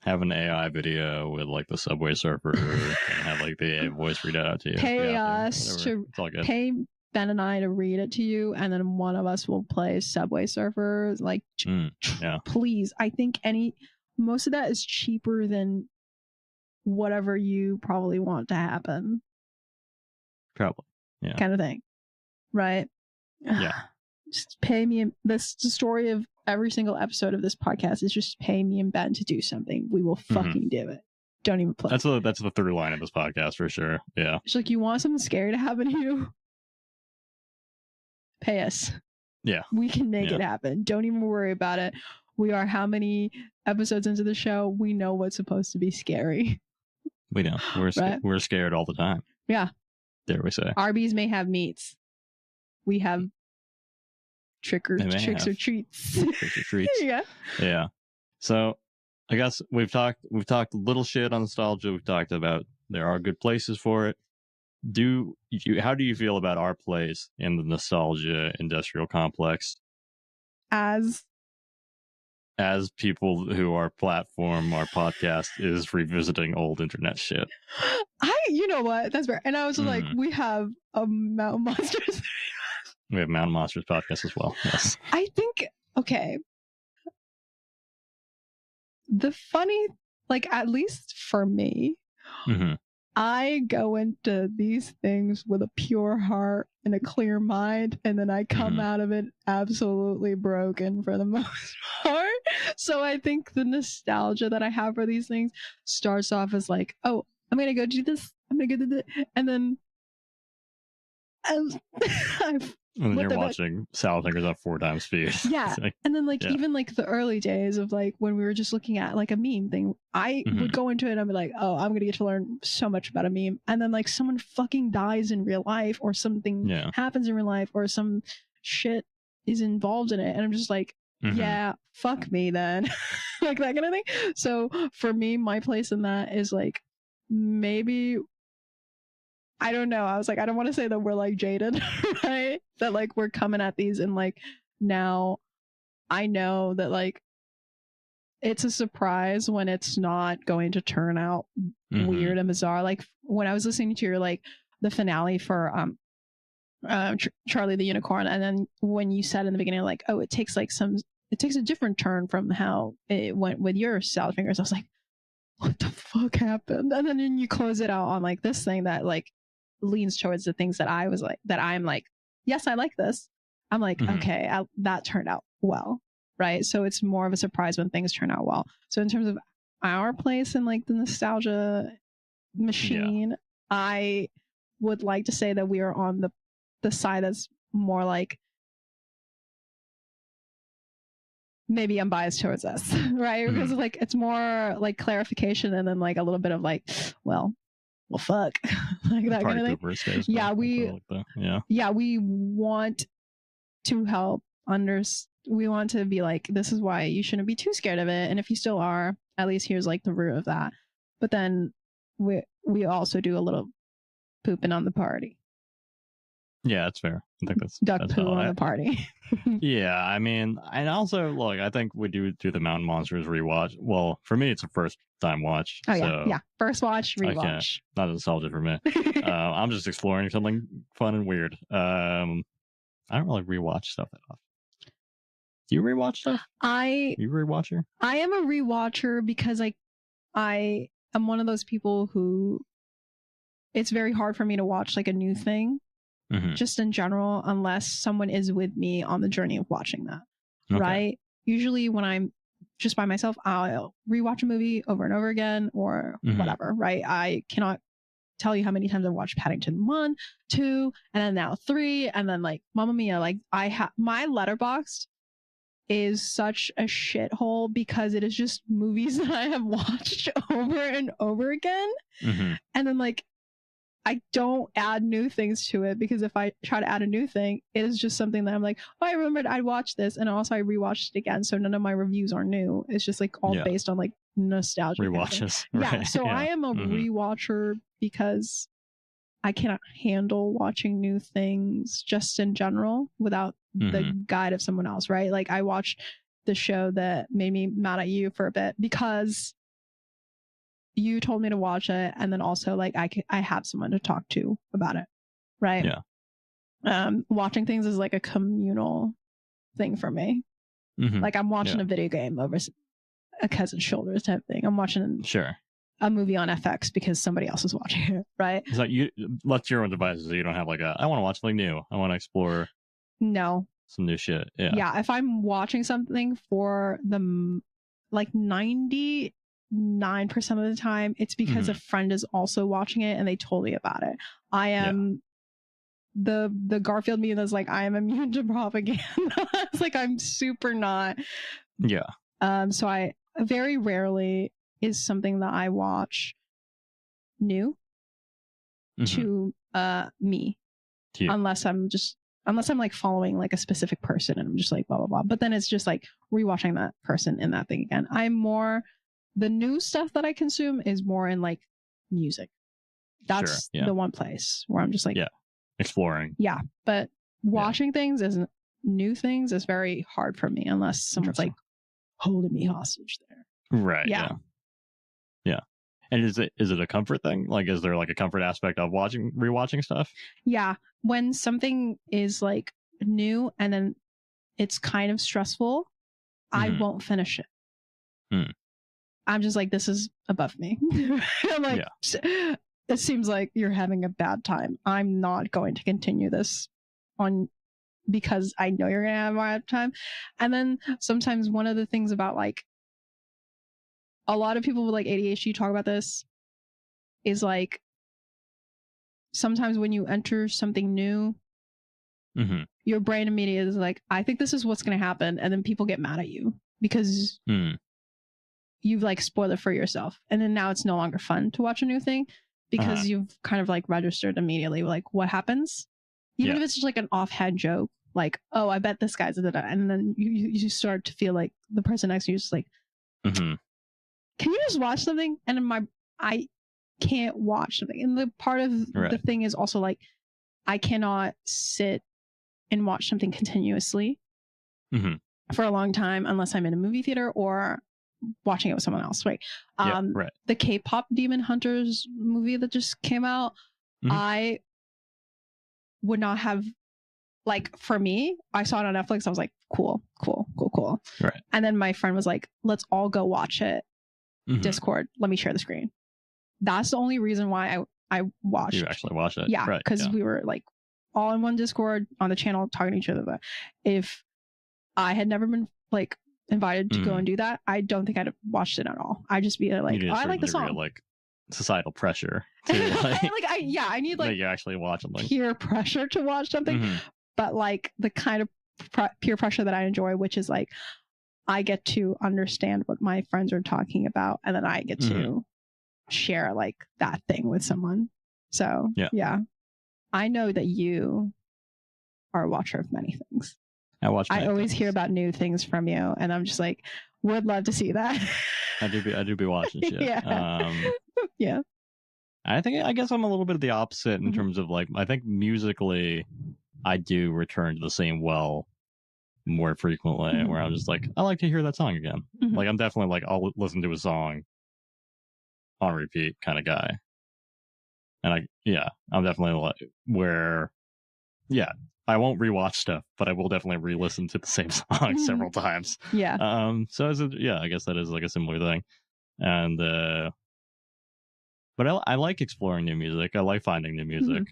have an AI video with like the Subway Surfer and have like the AI voice read it out to you. Pay us to pay Ben and I to read it to you, and then one of us will play Subway Surfer. Like, please. I think most of that is cheaper than whatever you probably want to happen. Probably. Yeah. Kind of thing. Right? Yeah. Just pay me. That's the story of every single episode of this podcast, is just pay me and Ben to do something. We will fucking do it. Don't even play. That's the through line of this podcast for sure. Yeah. It's like, you want something scary to happen to you? Pay us. Yeah. We can make it happen. Don't even worry about it. We are how many episodes into the show? We know what's supposed to be scary. We know. We're scared all the time. Yeah. Dare we say. Arby's may have meats. We have tricks or treats. Tricks or treats. Yeah. So I guess we've talked a little shit on nostalgia. We've talked about there are good places for it. How do you feel about our place in the nostalgia industrial complex As people who our podcast is revisiting old internet shit? You know what? That's fair. And I was like, we have a Mountain Monsters. We have Mountain Monsters podcast as well. Yes. I think, okay. The funny, like, at least for me, I go into these things with a pure heart and a clear mind, and then I come out of it absolutely broken for the most part. So I think the nostalgia that I have for these things starts off as like, oh, I'm going to go do this. I'm going to go do this. And then and then you're watching Salfingers at 4 times speed. Yeah. Like, and then even like the early days of like when we were just looking at like a meme thing, I would go into it and I'd be like, oh, I'm going to get to learn so much about a meme. And then like someone fucking dies in real life or something happens in real life or some shit is involved in it. And I'm just like, yeah, fuck me then. Like that kind of thing. So for me, my place in that is like, maybe, I don't know. I was like, I don't want to say that we're like jaded, right? That like we're coming at these and like now I know that like it's a surprise when it's not going to turn out weird and bizarre. Like when I was listening to your like the finale for Charlie the Unicorn, and then when you said in the beginning like, oh, it takes a different turn from how it went with your Salad Fingers, I was like, what the fuck happened? And then you close it out on like this thing that like leans towards the things that I was like, that I'm like, yes, I like this. I'm like, okay, that turned out well, right? So it's more of a surprise when things turn out well. So in terms of our place in like the nostalgia machine, I would like to say that we are on the side that's more like, maybe I'm biased towards us, right? Because like it's more like clarification and then like a little bit of like, well, fuck, like that kind of thing. Yeah, we want to help we want to be like, this is why you shouldn't be too scared of it, and if you still are, at least here's like the root of that. But then we also do a little pooping on the party. Yeah, that's fair. I think that's poo on the party. Yeah, I mean, and also look, I think we do the Mountain Monsters rewatch. Well, for me, it's a first time watch. Oh yeah, first watch, rewatch. Not nostalgia for me. I'm just exploring something fun and weird. I don't really rewatch stuff that often. Do you rewatch stuff? You a rewatcher? I am a rewatcher because I am one of those people who it's very hard for me to watch like a new thing. Just in general, unless someone is with me on the journey of watching that, right? Usually when I'm just by myself, I'll rewatch a movie over and over again or whatever, right? I cannot tell you how many times I've watched Paddington 1, 2, and then now 3, and then like Mamma Mia. Like my Letterboxd is such a shithole because it is just movies that I have watched over and over again, and then like I don't add new things to it because if I try to add a new thing, it is just something that I'm like, oh, I remembered I watched this, and also I rewatched it again. So none of my reviews are new. It's just like all based on like nostalgia. Rewatches. Yeah. So I am a rewatcher because I cannot handle watching new things just in general without the guide of someone else, right? Like I watched the show that made me mad at you for a bit because you told me to watch it, and then also like I have someone to talk to about it, right? Yeah. Watching things is like a communal thing for me. Like I'm watching a video game over a cousin's shoulders type thing. I'm watching a movie on FX because somebody else is watching it, right? It's like you left your own devices, so you don't have like I want to watch something new. I want to explore some new shit. Yeah. If I'm watching something for the like 99% of the time, it's because a friend is also watching it and they told me about it. I am the Garfield meme that's like, I am immune to propaganda. It's like I'm super not. Yeah. So I very rarely is something that I watch new to me, unless I'm just unless I'm like following like a specific person and I'm just like blah blah blah. But then it's just like rewatching that person in that thing again. I'm more the new stuff that I consume is more in like music. That's the one place where I'm just like exploring. Yeah, but watching things as new things is very hard for me unless someone's like holding me hostage there. Right. Yeah. And is it a comfort thing? Like, is there like a comfort aspect of rewatching stuff? Yeah. When something is like new and then it's kind of stressful, I won't finish it. I'm just like, this is above me. I'm like, it seems like you're having a bad time. I'm not going to continue this on because I know you're going to have a bad time. And then sometimes one of the things about like a lot of people with like ADHD talk about this is like sometimes when you enter something new, your brain immediately is like, I think this is what's going to happen. And then people get mad at you because you've like spoiled it for yourself. And then now it's no longer fun to watch a new thing because you've kind of like registered immediately like what happens. Even if it's just like an offhand joke, like, oh, I bet this guy's da, da, da. And then you start to feel like the person next to you is just like, can you just watch something? And I can't watch something. And the part of the thing is also like, I cannot sit and watch something continuously for a long time unless I'm in a movie theater or watching it with someone else. Right. The K-pop Demon Hunters movie that just came out, I would not have, like, for me, I saw it on Netflix. I was like, cool. Right. And then my friend was like, let's all go watch it. Discord, let me share the screen. That's the only reason why I watched. You actually watched it? Yeah, because we were like all in one Discord on the channel talking to each other. But if I had never been like invited to go and do that, I don't think I'd have watched it at all. I'd just be like, oh, I like the song. Like societal pressure to like, I need like you actually watch something. Peer pressure to watch something, but like the kind of peer pressure that I enjoy, which is like I get to understand what my friends are talking about, and then I get to share like that thing with someone. So yeah, I know that you are a watcher of many things. I always hear about new things from you, and I'm just like, would love to see that. I do be watching shit. Yeah. I guess I'm a little bit of the opposite in terms of like, I think musically, I do return to the same well more frequently, where I'm just like, I like to hear that song again. Like, I'm definitely like, I'll listen to a song on repeat kind of guy. And I'm definitely like where, I won't rewatch stuff, but I will definitely re-listen to the same song several times. Yeah. So I guess that is like a similar thing. And, but I like exploring new music. I like finding new music.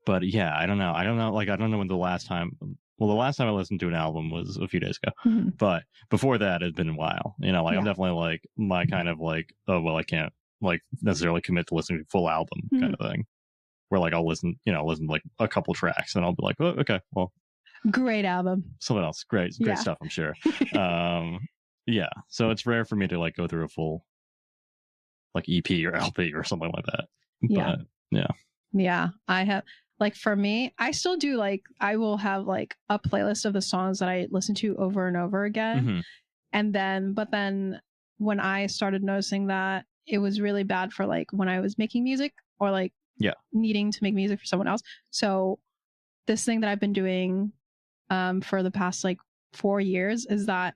But yeah, I don't know. Like, I don't know when the last time I listened to an album was a few days ago. But before that, it's been a while. You know, like I'm definitely like my kind of like, oh, well, I can't like necessarily commit to listening to a full album kind of thing. Where like I'll listen to like a couple tracks and I'll be like, oh, okay, well. Great album. Something else. Great stuff, I'm sure. So it's rare for me to like go through a full like EP or LP or something like that. But yeah, I have. Like for me, I still do like, I will have like a playlist of the songs that I listen to over and over again. But then when I started noticing that it was really bad for like when I was making music or like needing to make music for someone else. So this thing that I've been doing for the past like 4 years is that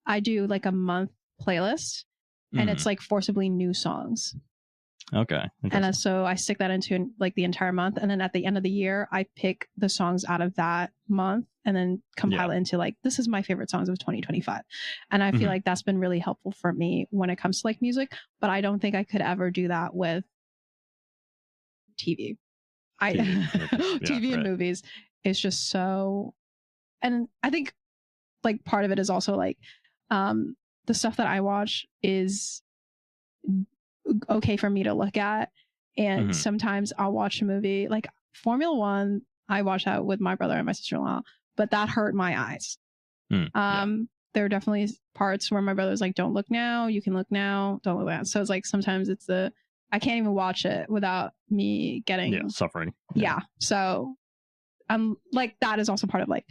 I do like a month playlist and it's like forcibly new songs. Okay. And so I stick that into like the entire month. And then at the end of the year, I pick the songs out of that month and then compile it into like, this is my favorite songs of 2025. And I feel like that's been really helpful for me when it comes to like music, but I don't think I could ever do that with TV. TV and movies is just so, and I think like part of it is also like, the stuff that I watch is okay for me to look at, and sometimes I'll watch a movie like Formula One. I watched that with my brother and my sister-in-law, but that hurt my eyes. There are definitely parts where my brother's like, don't look now, you can look now, don't look now. So it's like sometimes it's the I can't even watch it without me getting suffering. Yeah. So I'm like, that is also part of like,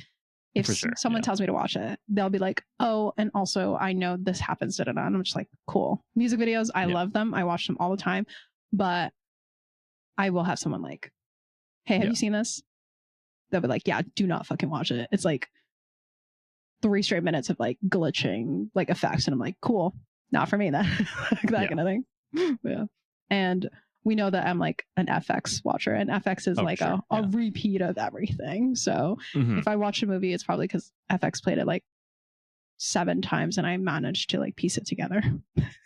if someone tells me to watch it, they'll be like, oh, and also I know this happens, and I'm just like, cool. Music videos, I love them. I watch them all the time, but I will have someone like, hey, have you seen this? They'll be like, yeah, do not fucking watch it. It's like 3 straight minutes of like glitching like effects, and I'm like, cool, not for me then. That kind of thing. Yeah. And we know that I'm like an FX watcher, and FX is like a repeat of everything. So if I watch a movie, it's probably because FX played it like 7 times and I managed to like piece it together.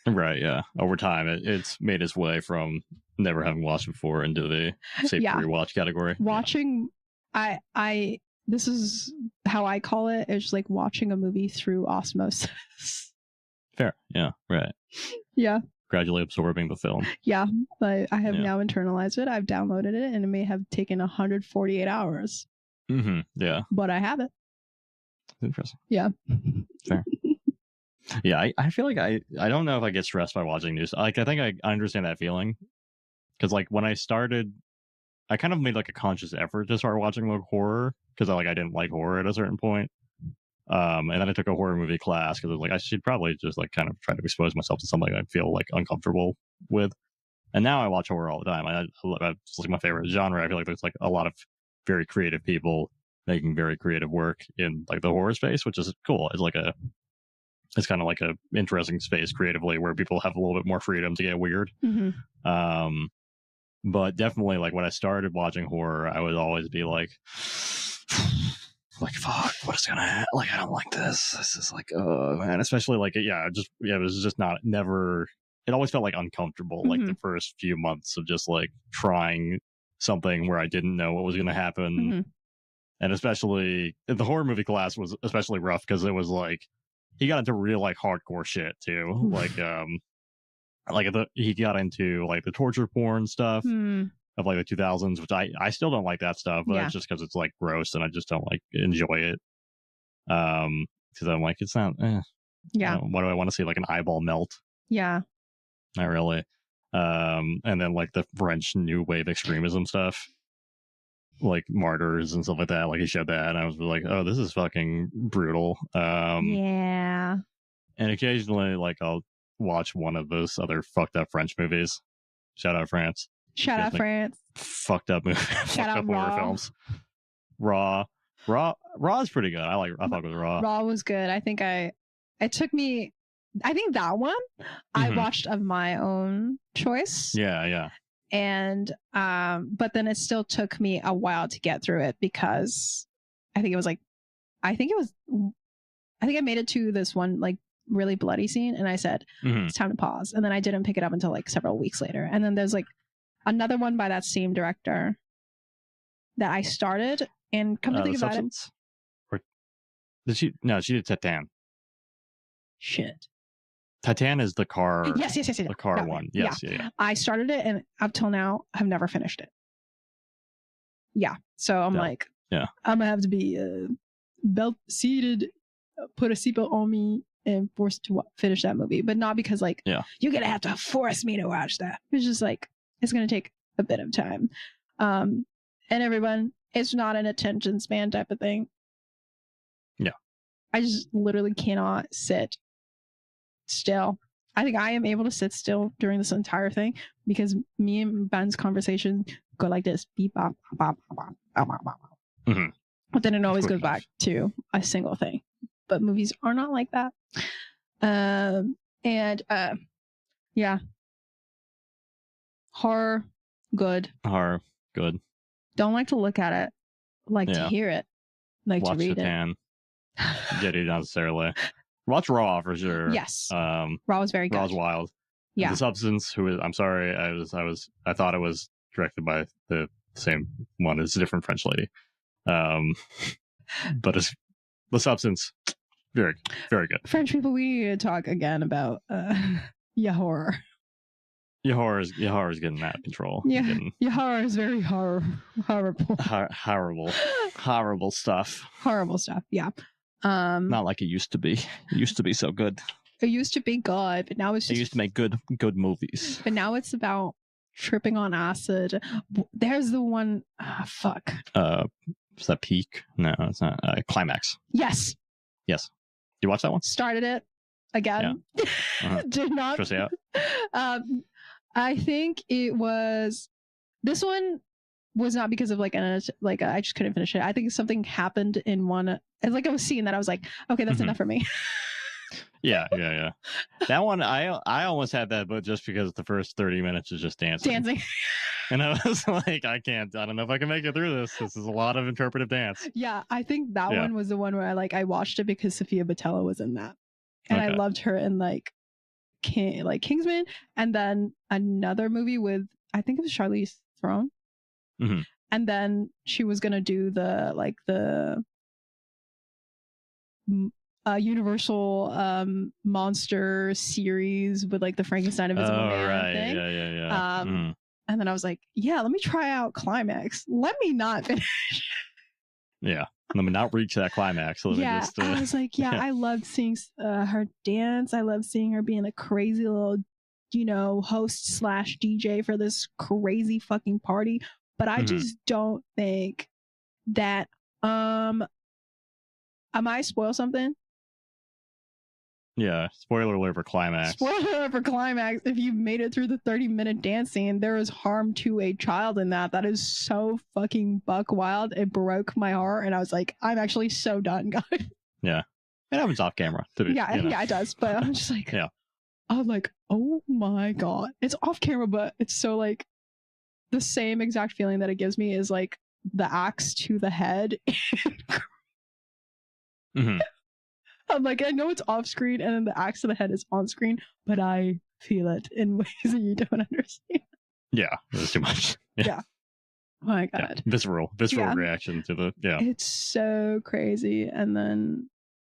Right. Yeah. Over time, it's made its way from never having watched before into the safe rewatch category. Watching, this is how I call it. It's just like watching a movie through osmosis. Fair. Yeah. Right. Yeah. Gradually absorbing the film. Yeah, I have now internalized it. I've downloaded it, and it may have taken 148 hours. Yeah. But I have it. Interesting. Yeah. Fair. Yeah, I feel like I don't know if I get stressed by watching news. Like, I think I understand that feeling. Because, like, when I started, I kind of made, like, a conscious effort to start watching, like, horror. Because, I didn't like horror at a certain point. And then I took a horror movie class because I was like, I should probably just like kind of try to expose myself to something I feel like uncomfortable with. And now I watch horror all the time. It's like my favorite genre. I feel like there's like a lot of very creative people making very creative work in like the horror space, which is cool. It's kind of like a interesting space creatively where people have a little bit more freedom to get weird. But definitely like when I started watching horror, I would always be like, fuck, what is gonna happen? Like, I don't like this. This is like, oh man, especially like, it was just never. It always felt like uncomfortable, like the first few months of just like trying something where I didn't know what was gonna happen, and especially the horror movie class was especially rough because it was like he got into real like hardcore shit too, he got into like the torture porn stuff. Of like the 2000s, which I still don't like that stuff, but it's just because it's like gross and I just don't like enjoy it. Because I'm like, it's not. Why do I want to see like an eyeball melt? Yeah, not really. And then like the French new wave extremism stuff, like martyrs and stuff like that. Like he showed that, and I was like, oh, this is fucking brutal. Yeah. And occasionally, like I'll watch one of those other fucked up French movies. Shout out France. Shout out France. Fucked up movie. Fucked up horror films. Raw is pretty good. I fuck with Raw. Raw was good. I think that one I watched of my own choice. Yeah. And but then it still took me a while to get through it because I think I made it to this one like really bloody scene and I said it's time to pause, and then I didn't pick it up until like several weeks later. And then there's like another one by that same director that I started, and come to think about it. Or did she? No, she did Titan. Shit. Titan is the car. Yes. The car one. Yes. Yeah. I started it, and up till now, I've never finished it. Yeah. So I'm like, I'm gonna have to be belt seated, put a seatbelt on me, and forced to finish that movie. But not because like, you're gonna have to force me to watch that. It's just like, it's going to take a bit of time. And everyone, it's not an attention span type of thing. Yeah. I just literally cannot sit still. I think I am able to sit still during this entire thing because me and Ben's conversation go like this. Beep, bop, bop, bop, bop, bop, bop. But then it always goes back to a single thing. But movies are not like that. Yeah. Horror, good. Don't like to look at it, like to hear it, like watch to read Titan. Get it necessarily. Watch Raw for sure. Yes. Raw was very good. Raw was wild. Yeah. The Substance. I'm sorry. I thought it was directed by the same one. It's a different French lady. But it's The Substance. Very, very good. French people, we need to talk again about horror. Your horror is getting out of control. Yeah, your horror is very horrible. Horrible stuff. Horrible stuff. Yeah. Not like it used to be. It used to be so good. It used to be good, but now it's just. It used to make good movies. But now it's about tripping on acid. There's the one. Fuck. Is that Peak? No, it's not. Climax. Yes. Yes. Did you watch that one? Started it again. Yeah. Uh-huh. Did not. Stress you out? I think it was. This one was not because of like I just couldn't finish it. I think something happened in one. It's like a scene that I was like, okay, that's enough for me. Yeah. That one, I almost had that, but just because the first 30 minutes is just dancing. And I was like, I don't know if I can make it through this. This is a lot of interpretive dance. Yeah, I think that one was the one where I watched it because Sophia Boutella was in that. And I loved her in like Kingsman, and then another movie with, I think it was Charlize Theron. Mm-hmm. And then she was gonna do the Universal monster series with like the Frankenstein Invisible Man thing. Yeah. And then I was like, yeah, let me try out Climax. Let me not finish. Yeah, let me not reach that climax. So I was like, I loved seeing her dance. I loved seeing her being a crazy little, host / DJ for this crazy fucking party. But I just don't think that, I might spoil something. Yeah, spoiler alert for Climax. Spoiler alert for Climax. If you made it through the 30-minute dance scene, there is harm to a child in that. That is so fucking buck wild. It broke my heart, and I was like, I'm actually so done, guys. Yeah, it happens off camera. Yeah, it does. But I'm just like, I'm like, oh my god, it's off camera, but it's so like the same exact feeling that it gives me is like the axe to the head. I'm like, I know it's off screen and then the axe to the head is on screen, but I feel it in ways that you don't understand. Yeah, it's too much. Yeah. Oh my god. Yeah. Visceral reaction to the It's so crazy. And then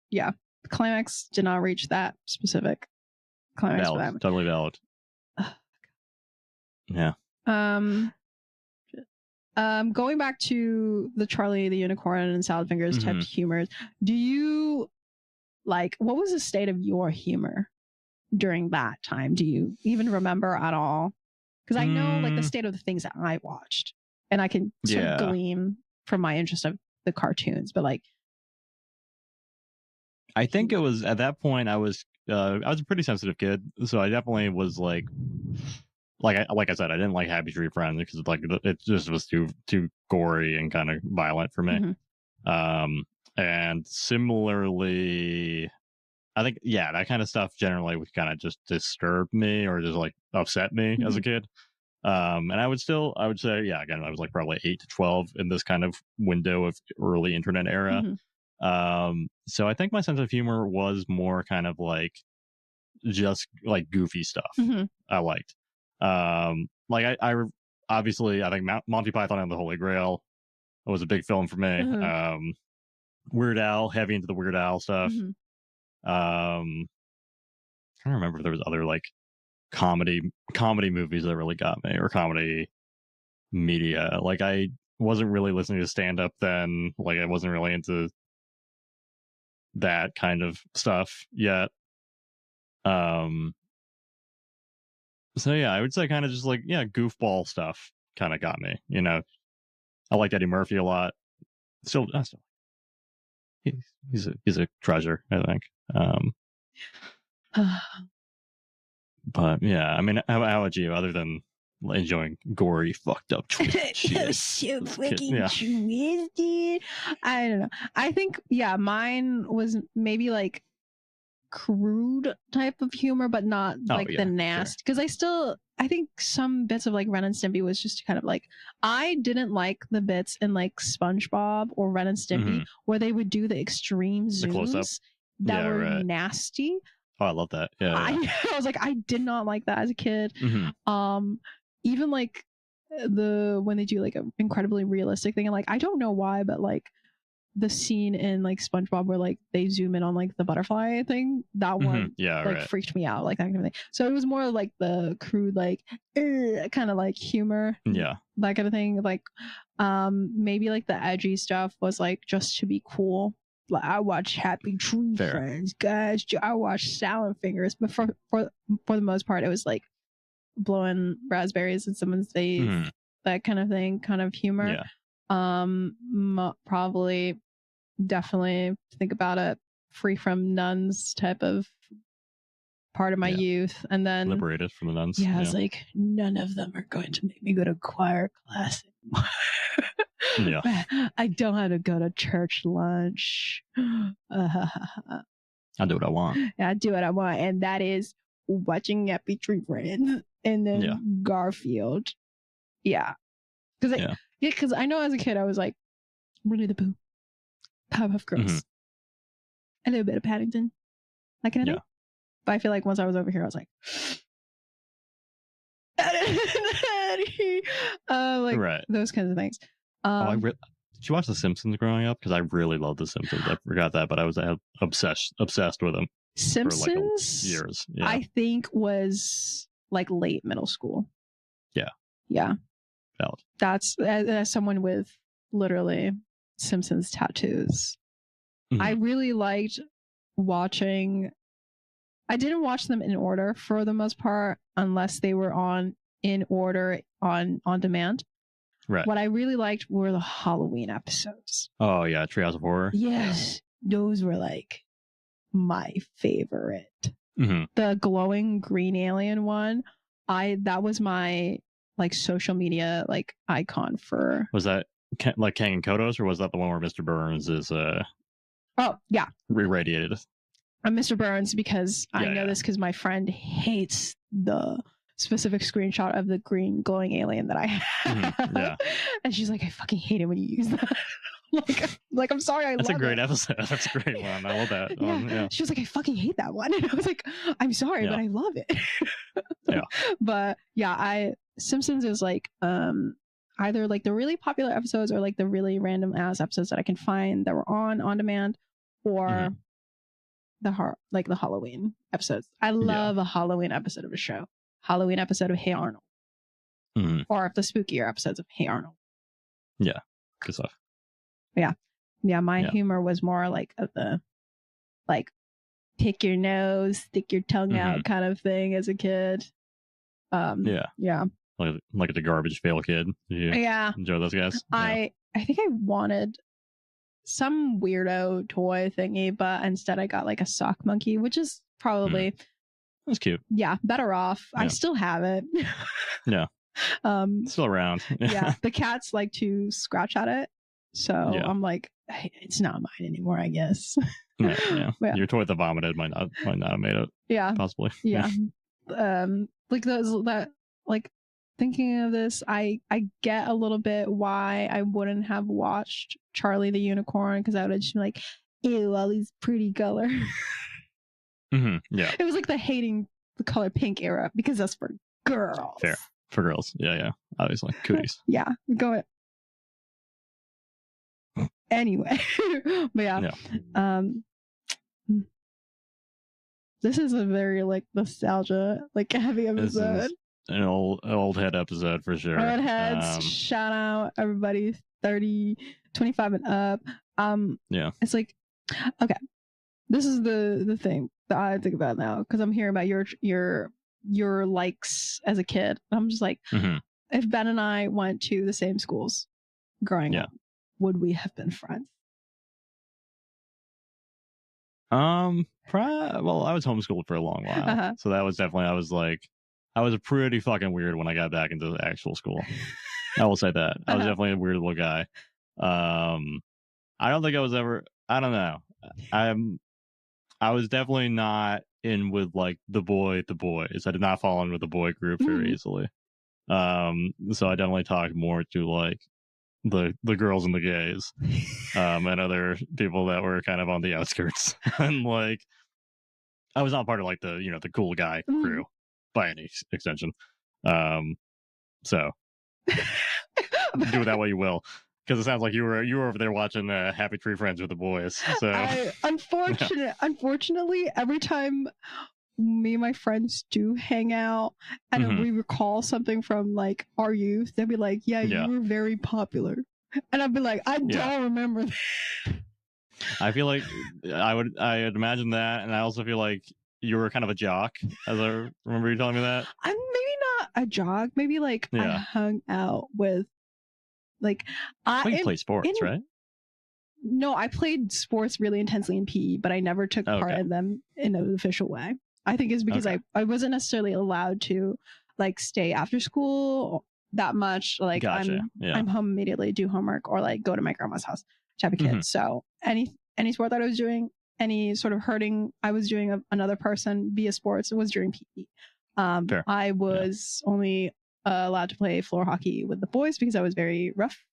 the climax did not reach that specific climax. Valid. Totally valid. Yeah. Going back to the Charlie the Unicorn and Salad Fingers type humors, do you what was the state of your humor during that time? Do you even remember at all? Because I know the state of the things that I watched, and I can sort of glean from my interest of the cartoons, but I think it was at that point I was a pretty sensitive kid, so I definitely was like I said, I didn't like Happy Tree Friends because it just was too gory and kind of violent for me. And similarly, I think that kind of stuff generally would kind of just disturb me or just like upset me as a kid. And I would say, again, I was like probably 8 to 12 in this kind of window of early internet era. So I think my sense of humor was more kind of like just like goofy stuff I liked. I obviously, I think Monty Python and the Holy Grail was a big film for me. Weird Al, heavy into the Weird Al stuff. I'm trying to remember if there was other like comedy movies that really got me, or comedy media. Like I wasn't really listening to stand up then. Like I wasn't really into that kind of stuff yet. So I would say kind of just like goofball stuff kind of got me. I liked Eddie Murphy a lot. Still he's a treasure, I think. But I mean, how about you? Other than enjoying gory, fucked up shit, so fucking twisted. I don't know. I think mine was maybe like crude type of humor, but not the nasty. Because I think some bits of like Ren and Stimpy was just kind of like, I didn't like the bits in like SpongeBob or Ren and Stimpy where they would do the extreme zooms that were nasty. Oh, I love that. I was like, I did not like that as a kid. Even like when they do like an incredibly realistic thing, and like I don't know why, but like the scene in like SpongeBob where like they zoom in on like the butterfly thing, that one freaked me out, like that kind of thing. So it was more like the crude like kind of like humor, that kind of thing. Like maybe like the edgy stuff was like just to be cool. Like I watch Happy Tree Friends, guys. I watch Salad Fingers, but for the most part, it was like blowing raspberries in someone's face, that kind of thing, kind of humor. Probably, definitely think about it. Free from Nuns type of part of my youth, and then liberated from the nuns. Yeah, it's like none of them are going to make me go to choir class anymore. I don't have to go to church lunch. I do what I want. I do what I want, and that is watching Happy Tree Friends and then Garfield. Yeah, because I know as a kid I was like Winnie the Pooh, Powerpuff Girls, a little bit of Paddington, that kind of thing. But I feel like once I was over here, I was like, those kinds of things. Did you watch The Simpsons growing up? Because I really loved The Simpsons. I forgot that, but I was obsessed with them. Simpsons for years. I think was like late middle school. Yeah. Valid. That's as someone with literally Simpsons tattoos. I really liked watching. I didn't watch them in order for the most part, unless they were on in order on demand. Right. What I really liked were the Halloween episodes. Oh yeah, Treehouse of Horror. Yes, those were like my favorite. The glowing green alien one, that was my like social media like icon for. Was that like Kang and Kodos, or was that the one where Mr. Burns is Oh yeah, re-radiated? I'm Mr. Burns because I know this because my friend hates the specific screenshot of the green glowing alien that I have. And she's like, I fucking hate it when you use that. like I'm sorry, I love it. That's a great episode. That's a great one. I love that. She was like, I fucking hate that one. And I was like, I'm sorry, but I love it. But Simpsons is like either like the really popular episodes or like the really random ass episodes that I can find that were on demand, or the Halloween episodes. I love a Halloween episode of a show. Halloween episode of Hey Arnold. Or the spookier episodes of Hey Arnold. Yeah. Good stuff. My humor was more like of the like pick your nose, stick your tongue out kind of thing as a kid. Like the garbage fail kid. Enjoy those guys. I think I wanted some weirdo toy thingy, but instead I got like a sock monkey, which is probably that's cute. Yeah, better off. I still have it. Still around. The cats like to scratch at it, so I'm like, hey, it's not mine anymore, I guess. Your toy that vomited might not have made it. Possibly. Like those that like thinking of this, I get a little bit why I wouldn't have watched Charlie the Unicorn, because I would have just been like, ew, all these pretty colors. It was like the hating the color pink era, because that's for girls. Fair. For girls. Yeah. Obviously. Cooties. Go it. Anyway. But this is a very like nostalgia, like heavy episode. An old head episode for sure. Old heads, shout out everybody 30, 25 and up. It's like, okay, this is the thing that I think about now, because I'm hearing about your likes as a kid. I'm just like, if Ben and I went to the same schools growing up, would we have been friends? Well, I was homeschooled for a long while, so that was definitely, I was pretty fucking weird when I got back into the actual school. I will say that. I was definitely a weird little guy. I don't think I was ever, I don't know. I was definitely not in with like the boys. I did not fall in with the boy group very easily. So I definitely talked more to like the girls and the gays, and other people that were kind of on the outskirts. And like, I was not part of like the cool guy crew by any extension. So do with that what you will, because it sounds like you were over there watching Happy Tree Friends with the boys. So unfortunately, every time me and my friends do hang out and we recall something from like our youth, they'd be like, you were very popular, and I'd be like, I don't remember that. I feel like I'd imagine that, and I also feel like you were kind of a jock, as I remember you telling me that. I'm maybe not a jog. Maybe like I hung out with like you play sports, right? No, I played sports really intensely in PE, but I never took part in them in an official way. I think it's because I wasn't necessarily allowed to like stay after school that much. Like I'm home immediately, do homework, or like go to my grandma's house type of kid. So any sport that I was doing, any sort of hurting I was doing of another person via sports, it was during PE. I was only allowed to play floor hockey with the boys because I was very rough.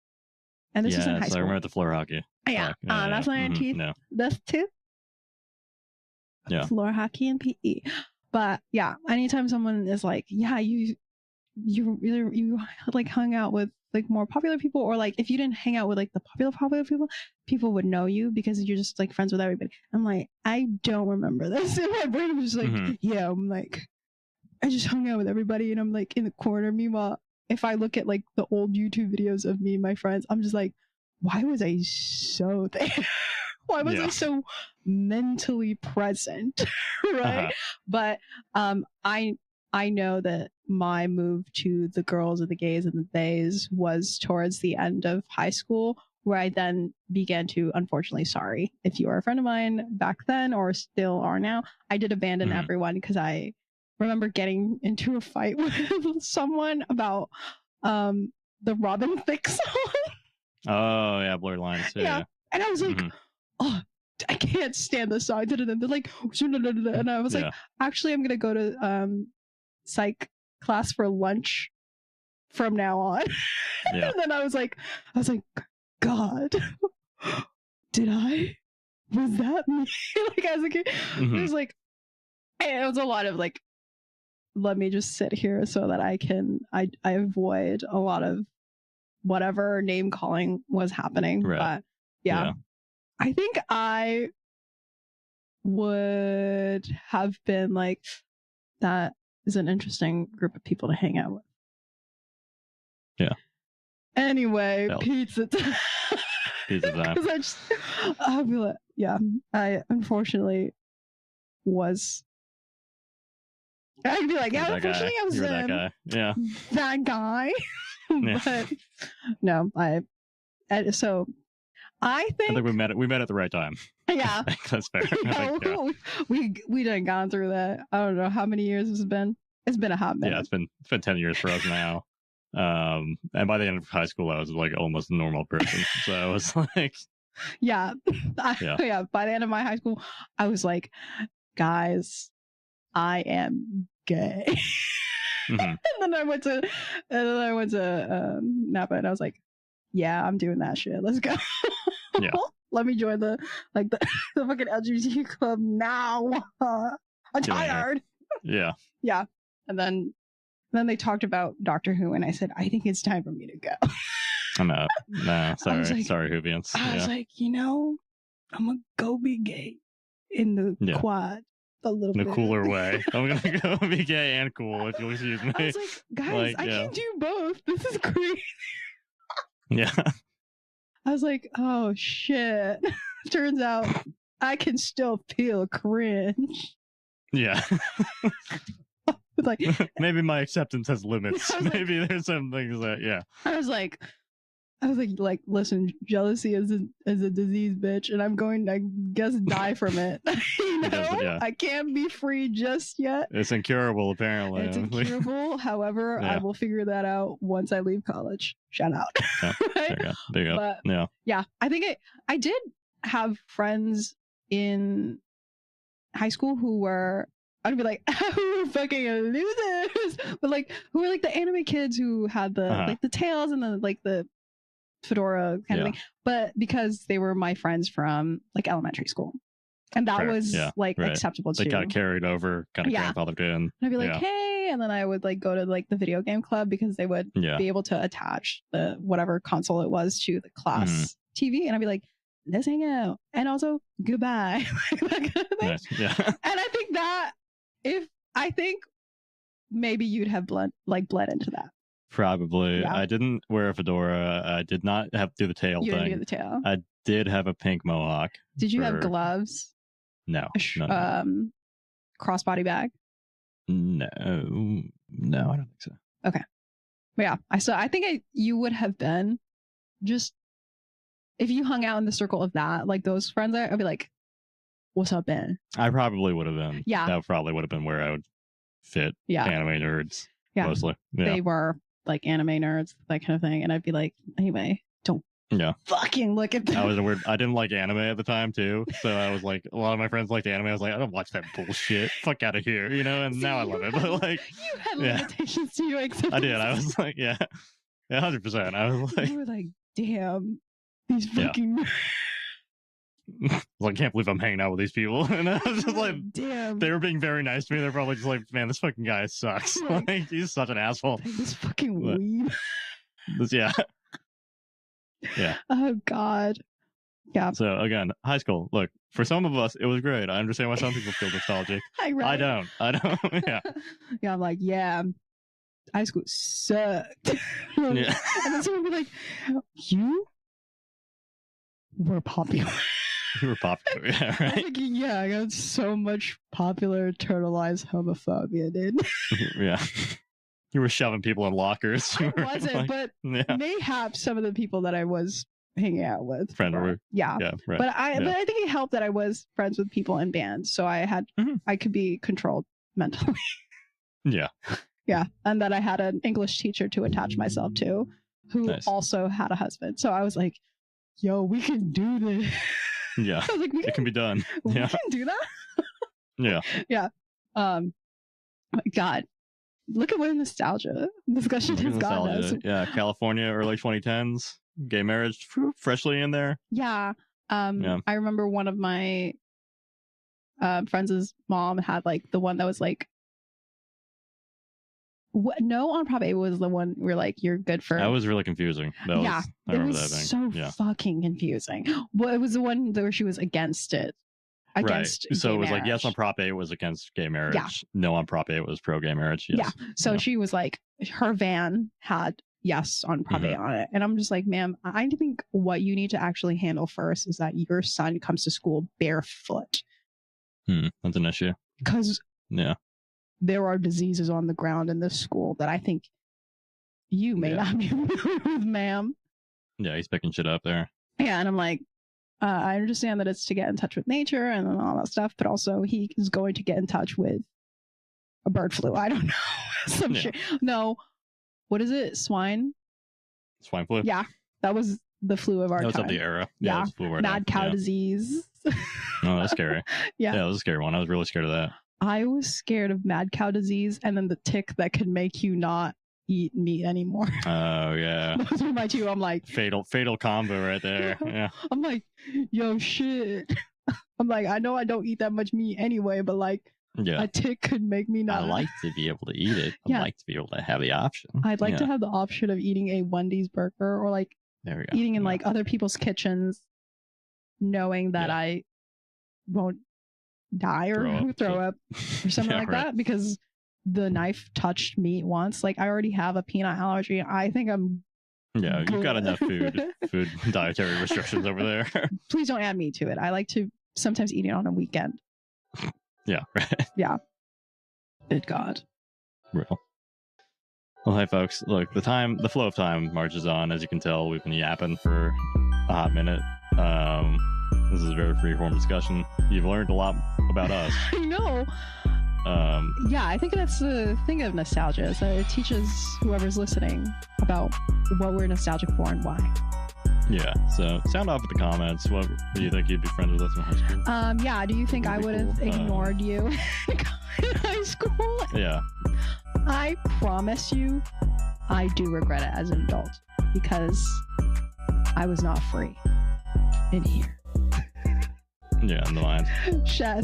And this was in high school. I remember the floor hockey. Yeah, that's my teeth. That's two. Yeah, floor hockey and PE. But yeah, anytime someone is like, yeah, you like hung out with like more popular people, or like if you didn't hang out with like the popular people would know you because you're just like friends with everybody. I'm like, I don't remember this. In my brain, I'm just like, yeah, I'm like, I just hung out with everybody, and I'm like in the corner. Meanwhile, if I look at like the old YouTube videos of me and my friends, I'm just like, why was I so there? Why was I so mentally present? Right? But I know that my move to the girls and the gays and the theys was towards the end of high school, where I then began to, unfortunately, sorry if you are a friend of mine back then or still are now, I did abandon everyone because I remember getting into a fight with someone about the Robin Thicke song. Oh yeah, Blurred Lines. Yeah. And I was like, oh, I can't stand this song. They're like, and I was like, actually, I'm gonna go to psych class for lunch from now on. And then I was like, God, did I? Was that me? Like as a kid, it was like, it was a lot of like, let me just sit here so that I avoid a lot of whatever name calling was happening. But yeah, I think I would have been like, that is an interesting group of people to hang out with. Yeah. Anyway, pizza time. Pizza time. Because I'll be like, I unfortunately was. I'd be like, yeah, unfortunately I was that guy. Yeah. That guy. But no, so I think we met at the right time. Yeah. That's fair. We done gone through that. I don't know how many years it's been. It's been a hot minute. Yeah, it's been 10 years for us now. And by the end of high school, I was like almost a normal person. So I was like, by the end of my high school, I was like, guys, I am gay. And then I went to Napa, and I was like, yeah, I'm doing that shit. Let's go. Yeah. Let me join the fucking LGBT club now. I'm tired. Yeah. Yeah. And then they talked about Doctor Who, and I said, I think it's time for me to go. I'm out. No, sorry. Sorry, Whovians. I was like, I'm gonna go be gay in the quad. A little bit. In a cooler way. I'm gonna go be gay and cool, if you'll excuse me. I was like, guys, I can do both. This is crazy. Yeah. I was like, oh shit. Turns out I can still feel cringe. Yeah. Like, maybe my acceptance has limits. Maybe there's some things that I was like, listen, jealousy is a disease, bitch, and I'm going to, I guess, die from it. I can't be free just yet. It's incurable, apparently. It's incurable. However, I will figure that out once I leave college. Shout out. Yeah, right? There you go. Big up. But, yeah, I think I did have friends in high school who were, I'd be like, who fucking losers, but like who were like the anime kids who had the like the tails and the fedora kind of thing, but because they were my friends from like elementary school, and that was acceptable too. They got carried over, kind of grandfathered in. And I'd be like, hey, and then I would like go to like the video game club because they would be able to attach the whatever console it was to the class TV, and I'd be like, let's hang out, and also goodbye. That kind of thing. Nice. Yeah. And I think that I think maybe you'd have bled into that. Probably. I didn't wear a fedora. I did not have to do the tail thing. Didn't do the tail. I did have a pink mohawk. Did you have gloves? No. Crossbody bag? No, I don't think so. Okay. But yeah, I think you would have been just if you hung out in the circle of that, like those friends, I'd be like, "What's up, Ben?" I probably would have been. Yeah, that probably would have been where I would fit. Yeah, anime nerds. Yeah, mostly. Yeah. They were like anime nerds, that kind of thing, and I'd be like, anyway, don't. Yeah. Fucking look at that. I didn't like anime at the time too, so I was like, a lot of my friends liked anime. I was like, I don't watch that bullshit. Fuck out of here, you know. And See, now I love it. But like, you had limitations to your acceptance. I did. I was like, yeah, 100%. I was like, you were like, damn, these fucking. I can't believe I'm hanging out with these people, and I was just like, damn, they were being very nice to me. They're probably just like, man, this fucking guy sucks. Like, he's such an asshole. Like, this fucking weeb. Yeah. Oh God. Yeah. So again, high school. Look, for some of us, it was great. I understand why some people feel nostalgic. I don't. Yeah. Yeah. I'm like, yeah. High school sucked. And then someone would be like, you were popular. You were popular. Yeah, right. Like, yeah, I got so much popular internalized homophobia, dude. Yeah. You were shoving people in lockers. I wasn't, like, but mayhaps some of the people that I was hanging out with. Yeah. Right. But I think it helped that I was friends with people in bands, so I had I could be controlled mentally. Yeah. Yeah, and that I had an English teacher to attach myself to, who also had a husband. So I was like, "Yo, we can do this." Yeah, I was like, it can be done. We can do that. Yeah. Yeah. God. Look at what nostalgia discussion has gotten us. Yeah, California, early 2010s, gay marriage freshly in there. Yeah. I remember one of my friends' mom had like the one that was like, no on Prop 8 was the one where like you're good for. That was really confusing. I remember that thing. So fucking confusing. Well, it was the one where she was against it. Against so it was marriage. Like yes on Prop 8 was against gay marriage. Yeah. No on Prop 8 was pro gay marriage. Yes. Yeah. So she was like, her van had yes on Prop 8 on it. And I'm just like, ma'am, I think what you need to actually handle first is that your son comes to school barefoot. That's an issue. Because there are diseases on the ground in this school that I think you may not be familiar with, ma'am. Yeah, he's picking shit up there. Yeah, and I'm like, I understand that it's to get in touch with nature and all that stuff, but also he is going to get in touch with a bird flu. I don't know. Some shit. No. What is it? Swine flu? Yeah. That was the flu of our time. That was of the era. Yeah. Flu of our mad cow disease. Oh, that's scary. Yeah, that was a scary one. I was really scared of that. I was scared of mad cow disease and then the tick that could make you not eat meat anymore. Oh yeah. Those were my two. I'm like fatal combo right there. Yeah. I'm like, yo, shit. I'm like, I know I don't eat that much meat anyway, but like a tick could make me not. I like to be able to eat it. I like to be able to have the option. I'd like to have the option of eating a Wendy's burger or like eating in like other people's kitchens, knowing that I won't die or throw up or something like that because the knife touched meat once. Like I already have a peanut allergy. I think I'm you've got enough food dietary restrictions over there. Please don't add meat to it. I like to sometimes eat it on a weekend. Yeah, right. Yeah. Good God. Real. Well, hey folks, look, the flow of time marches on. As you can tell, we've been yapping for a hot minute. This is a very free-form discussion. You've learned a lot about us. I know. Yeah, I think that's the thing of nostalgia, is that it teaches whoever's listening about what we're nostalgic for and why. Yeah, so sound off in the comments. What do you think you'd be friends with us in high school? Yeah, do you think I would have ignored you in high school? Yeah. I promise you, I do regret it as an adult because I was not free in here. Yeah, in the mind.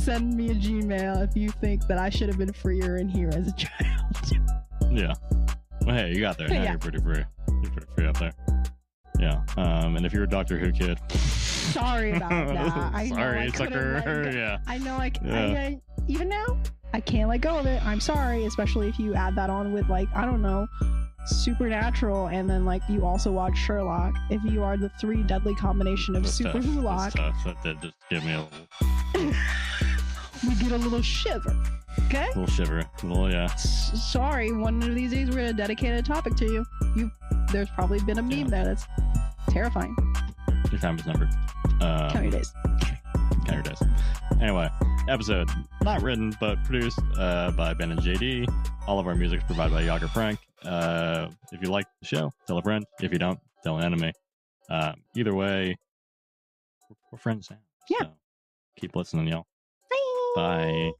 Send me a Gmail if you think that I should have been freer in here as a child. Yeah. Well, hey, you got there. Now you're pretty free. You're pretty free up there. Yeah. And if you're a Doctor Who kid, sorry about that. Sorry, sucker. Yeah. I know. I even now, I can't let go of it. I'm sorry, especially if you add that on with like, I don't know, Supernatural, and then like you also watch Sherlock. If you are the three deadly combination of Super Who-lock, that did just give me a little. we get a little shiver. Okay. Little shiver. Yeah. Sorry, one of these days we're gonna dedicate a topic to you. There's probably been a meme there that's terrifying. Your time is numbered. Count your days. Count your days. Anyway, episode not written but produced by Ben and JD. All of our music is provided by Yager Frank. If you like the show, tell a friend. If you don't, tell an enemy. Either way, we're friends now. Yeah. So keep listening, y'all. Bye. Bye.